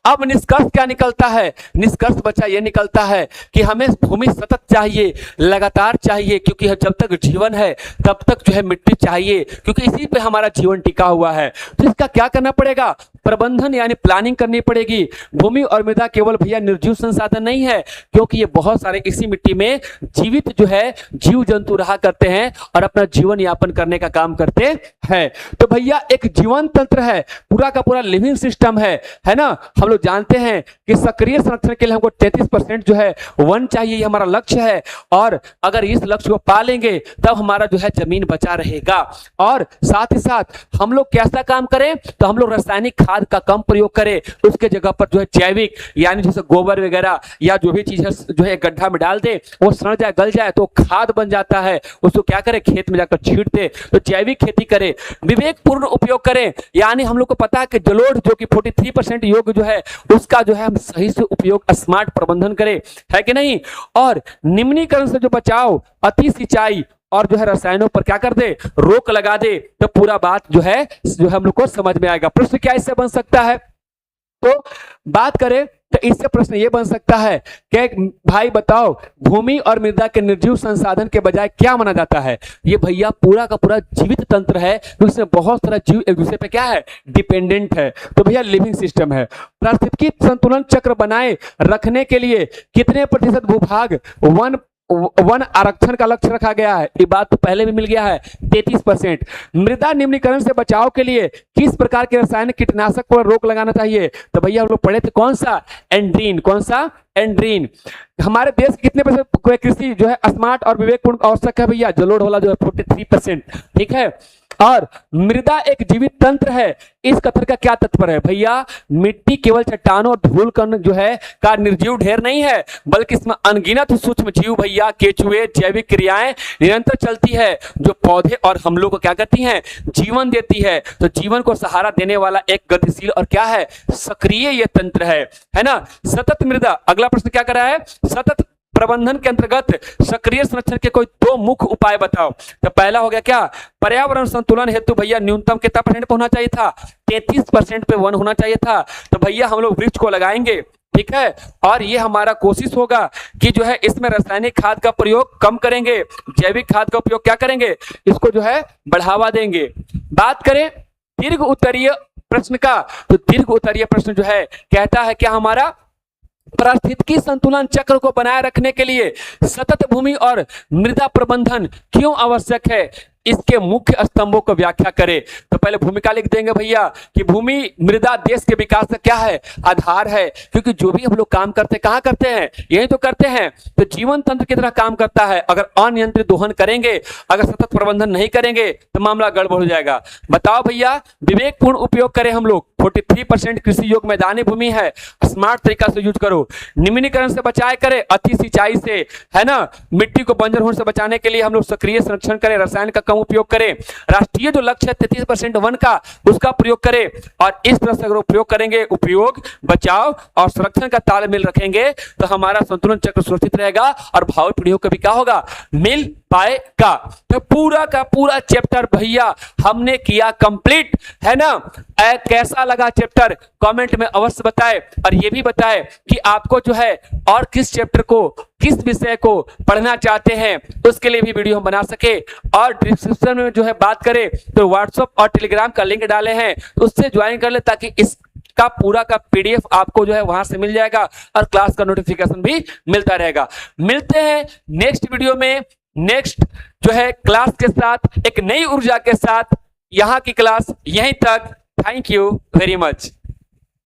Speaker 1: अब निष्कर्ष क्या निकलता है? निष्कर्ष बच्चा ये निकलता है कि हमें भूमि सतत चाहिए, लगातार चाहिए, क्योंकि जब तक जीवन है तब तक जो है मिट्टी चाहिए, क्योंकि इसी पे हमारा जीवन टिका हुआ है। तो इसका क्या करना पड़ेगा? प्रबंधन यानी प्लानिंग करनी पड़ेगी। भूमि और मृदा केवल भैया निर्जीव संसाधन नहीं है, क्योंकि ये बहुत सारे इसी मिट्टी में जीवित जो है जीव जंतु रहा करते हैं और अपना जीवन यापन करने का काम करते हैं। तो भैया एक जीवन तंत्र है, पूरा का पूरा लिविंग सिस्टम है ना। हम लोग जानते हैं कि सक्रिय संरक्षण के लिए हमको 33% जो है वन चाहिए, ये हमारा लक्ष्य है। और अगर इस लक्ष्य को पा लेंगे तब हमारा जो है जमीन बचा रहेगा। और साथ ही साथ हम लोग कैसा काम करें? तो हम लोग रासायनिक खाद का कम प्रयोग करें, उसके जगह पर जो है जैविक यानी जैसे गोबर वगैरह या जो भी चीज है जो है गड्ढा में डाल दे, वो सड़ जाए गल जाए तो खाद बन जाता है, उसको क्या करें? खेत में जाकर छीट दे। तो जैविक खेती करें, विवेकपूर्ण उपयोग करें, यानी हम लोग को पता है कि जलोढ़ जो कि 43% योग्य जो है उसका जो है हम सही से उपयोग, स्मार्ट प्रबंधन करें, है कि नहीं। और निम्नीकरण से जो बचाव, अति सिंचाई और जो है रसायनों पर क्या कर दे? रोक लगा दे। तो पूरा बात जो है हम लोग को समझ में आएगा। प्रश्न क्या इससे बन सकता है? तो बात करें तो इससे प्रश्न ये बन सकता है कि भाई बताओ भूमि और मृदा के निर्जीव संसाधन के बजाय क्या माना जाता है? ये भैया पूरा का पूरा जीवित तंत्र है, जिसमें बहुत सारा जीव एक दूसरे पे क्या है? डिपेंडेंट है। तो भैया लिविंग सिस्टम है। पारिस्थितिकी संतुलन चक्र बनाए रखने के लिए कितने प्रतिशत भूभाग वन आरक्षण का लक्ष्य रखा गया है? ये बात तो पहले भी मिल गया है, 33%। मृदा निम्नीकरण से बचाव के लिए किस प्रकार के रासायनिक कीटनाशक पर रोक लगाना चाहिए? तो भैया हम लोग पढ़े थे कौन सा? एंड्रीन। कौन सा? एंड्रीन। हमारे देश कितने परसेंट कृषि जो है स्मार्ट और विवेकपूर्ण आवश्यक है? भैया जलोढ़ वाला जो है 43%। ठीक है। और मृदा एक जीवित तंत्र है, इस कथन का क्या तात्पर्य है? भैया मिट्टी केवल चट्टानों और धूल कण जो है का निर्जीव ढेर नहीं है, बल्कि इसमें अनगिनत सूक्ष्म जीव भैया, केचुए, जैविक क्रियाएं निरंतर चलती है, जो पौधे और हम लोग को क्या करती हैं? जीवन देती है। तो जीवन को सहारा देने वाला एक गतिशील और क्या है? सक्रिय ये तंत्र है ना। सतत मृदा, अगला प्रश्न क्या कर रहा है? सतत प्रबंधन के अंतर्गत सक्रिय संरक्षण के कोई 2 मुख्य उपाय बताओ। तो पहला हो गया क्या? पर्यावरण संतुलन हेतु भैया न्यूनतम कितना % पे होना चाहिए था? 33% पे वन होना चाहिए था। तो भैया हम लोग वृक्ष को लगाएंगे, ठीक है। और ये हमारा कोशिश होगा कि जो है इसमें रासायनिक खाद का प्रयोग कम करेंगे, जैविक खाद का उपयोग क्या करेंगे? इसको जो है बढ़ावा देंगे। बात करें दीर्घ उत्तरीय प्रश्न का, तो दीर्घ उत्तरीय प्रश्न जो है कहता है क्या? हमारा पारिस्थितिकी संतुलन चक्र को बनाए रखने के लिए सतत भूमि और मृदा प्रबंधन क्यों आवश्यक है? इसके मुख्य स्तंभों को व्याख्या करें। तो पहले भूमिका लिख देंगे भैया कि भूमि मृदा देश के विकास का क्या है, आधार है। क्योंकि जो भी हम लोग काम करते हैं कहाँ करते हैं, यही तो करते हैं। तो जीवन तंत्र की तरह काम करता है। अगर अनियंत्रित दोहन करेंगे, अगर सतत प्रबंधन नहीं करेंगे तो मामला गड़बड़ हो जाएगा। बताओ भैया, विवेकपूर्ण उपयोग करें हम लोग। 43% कृषि योग्य मैदानी भूमि है, स्मार्ट तरीका से यूज करो। निम्नीकरण से बचाए करें, अति सिंचाई से, है ना। मिट्टी को बंजर होने से बचाने के लिए हम लोग सक्रिय संरक्षण करें, रसायन का कम उपयोग करें। राष्ट्रीय जो लक्ष्य है 33% वन का, उसका प्रयोग करें। और इस तरह से अगर उपयोग करेंगे, उपयोग, बचाव और संरक्षण का तालमेल रखेंगे तो हमारा संतुलन चक्र सुरक्षित रहेगा और भावी पीढ़ियों को भी क्या होगा, मिल पाएगा। तो पूरा का पूरा चैप्टर भैया हमने किया कंप्लीट, है ना। कैसा लगा चैप्टर कमेंट में अवश्य बताएं। और ये भी बताएं कि आपको जो है और किस चैप्टर को, किस विषय को पढ़ना चाहते हैं, उसके लिए भी वीडियो हम बना सके। और डिस्क्रिप्शन में जो है बात करें तो व्हाट्सएप और टेलीग्राम का लिंक डाले हैं, उससे ज्वाइन कर ले ताकि इस का पूरा का पीडीएफ आपको जो है वहां से मिल जाएगा और क्लास का नोटिफिकेशन भी मिलता रहेगा। मिलते हैं नेक्स्ट वीडियो में, नेक्स्ट जो है क्लास के साथ, एक नई ऊर्जा के साथ। यहाँ की क्लास यहीं तक। Thank you very much.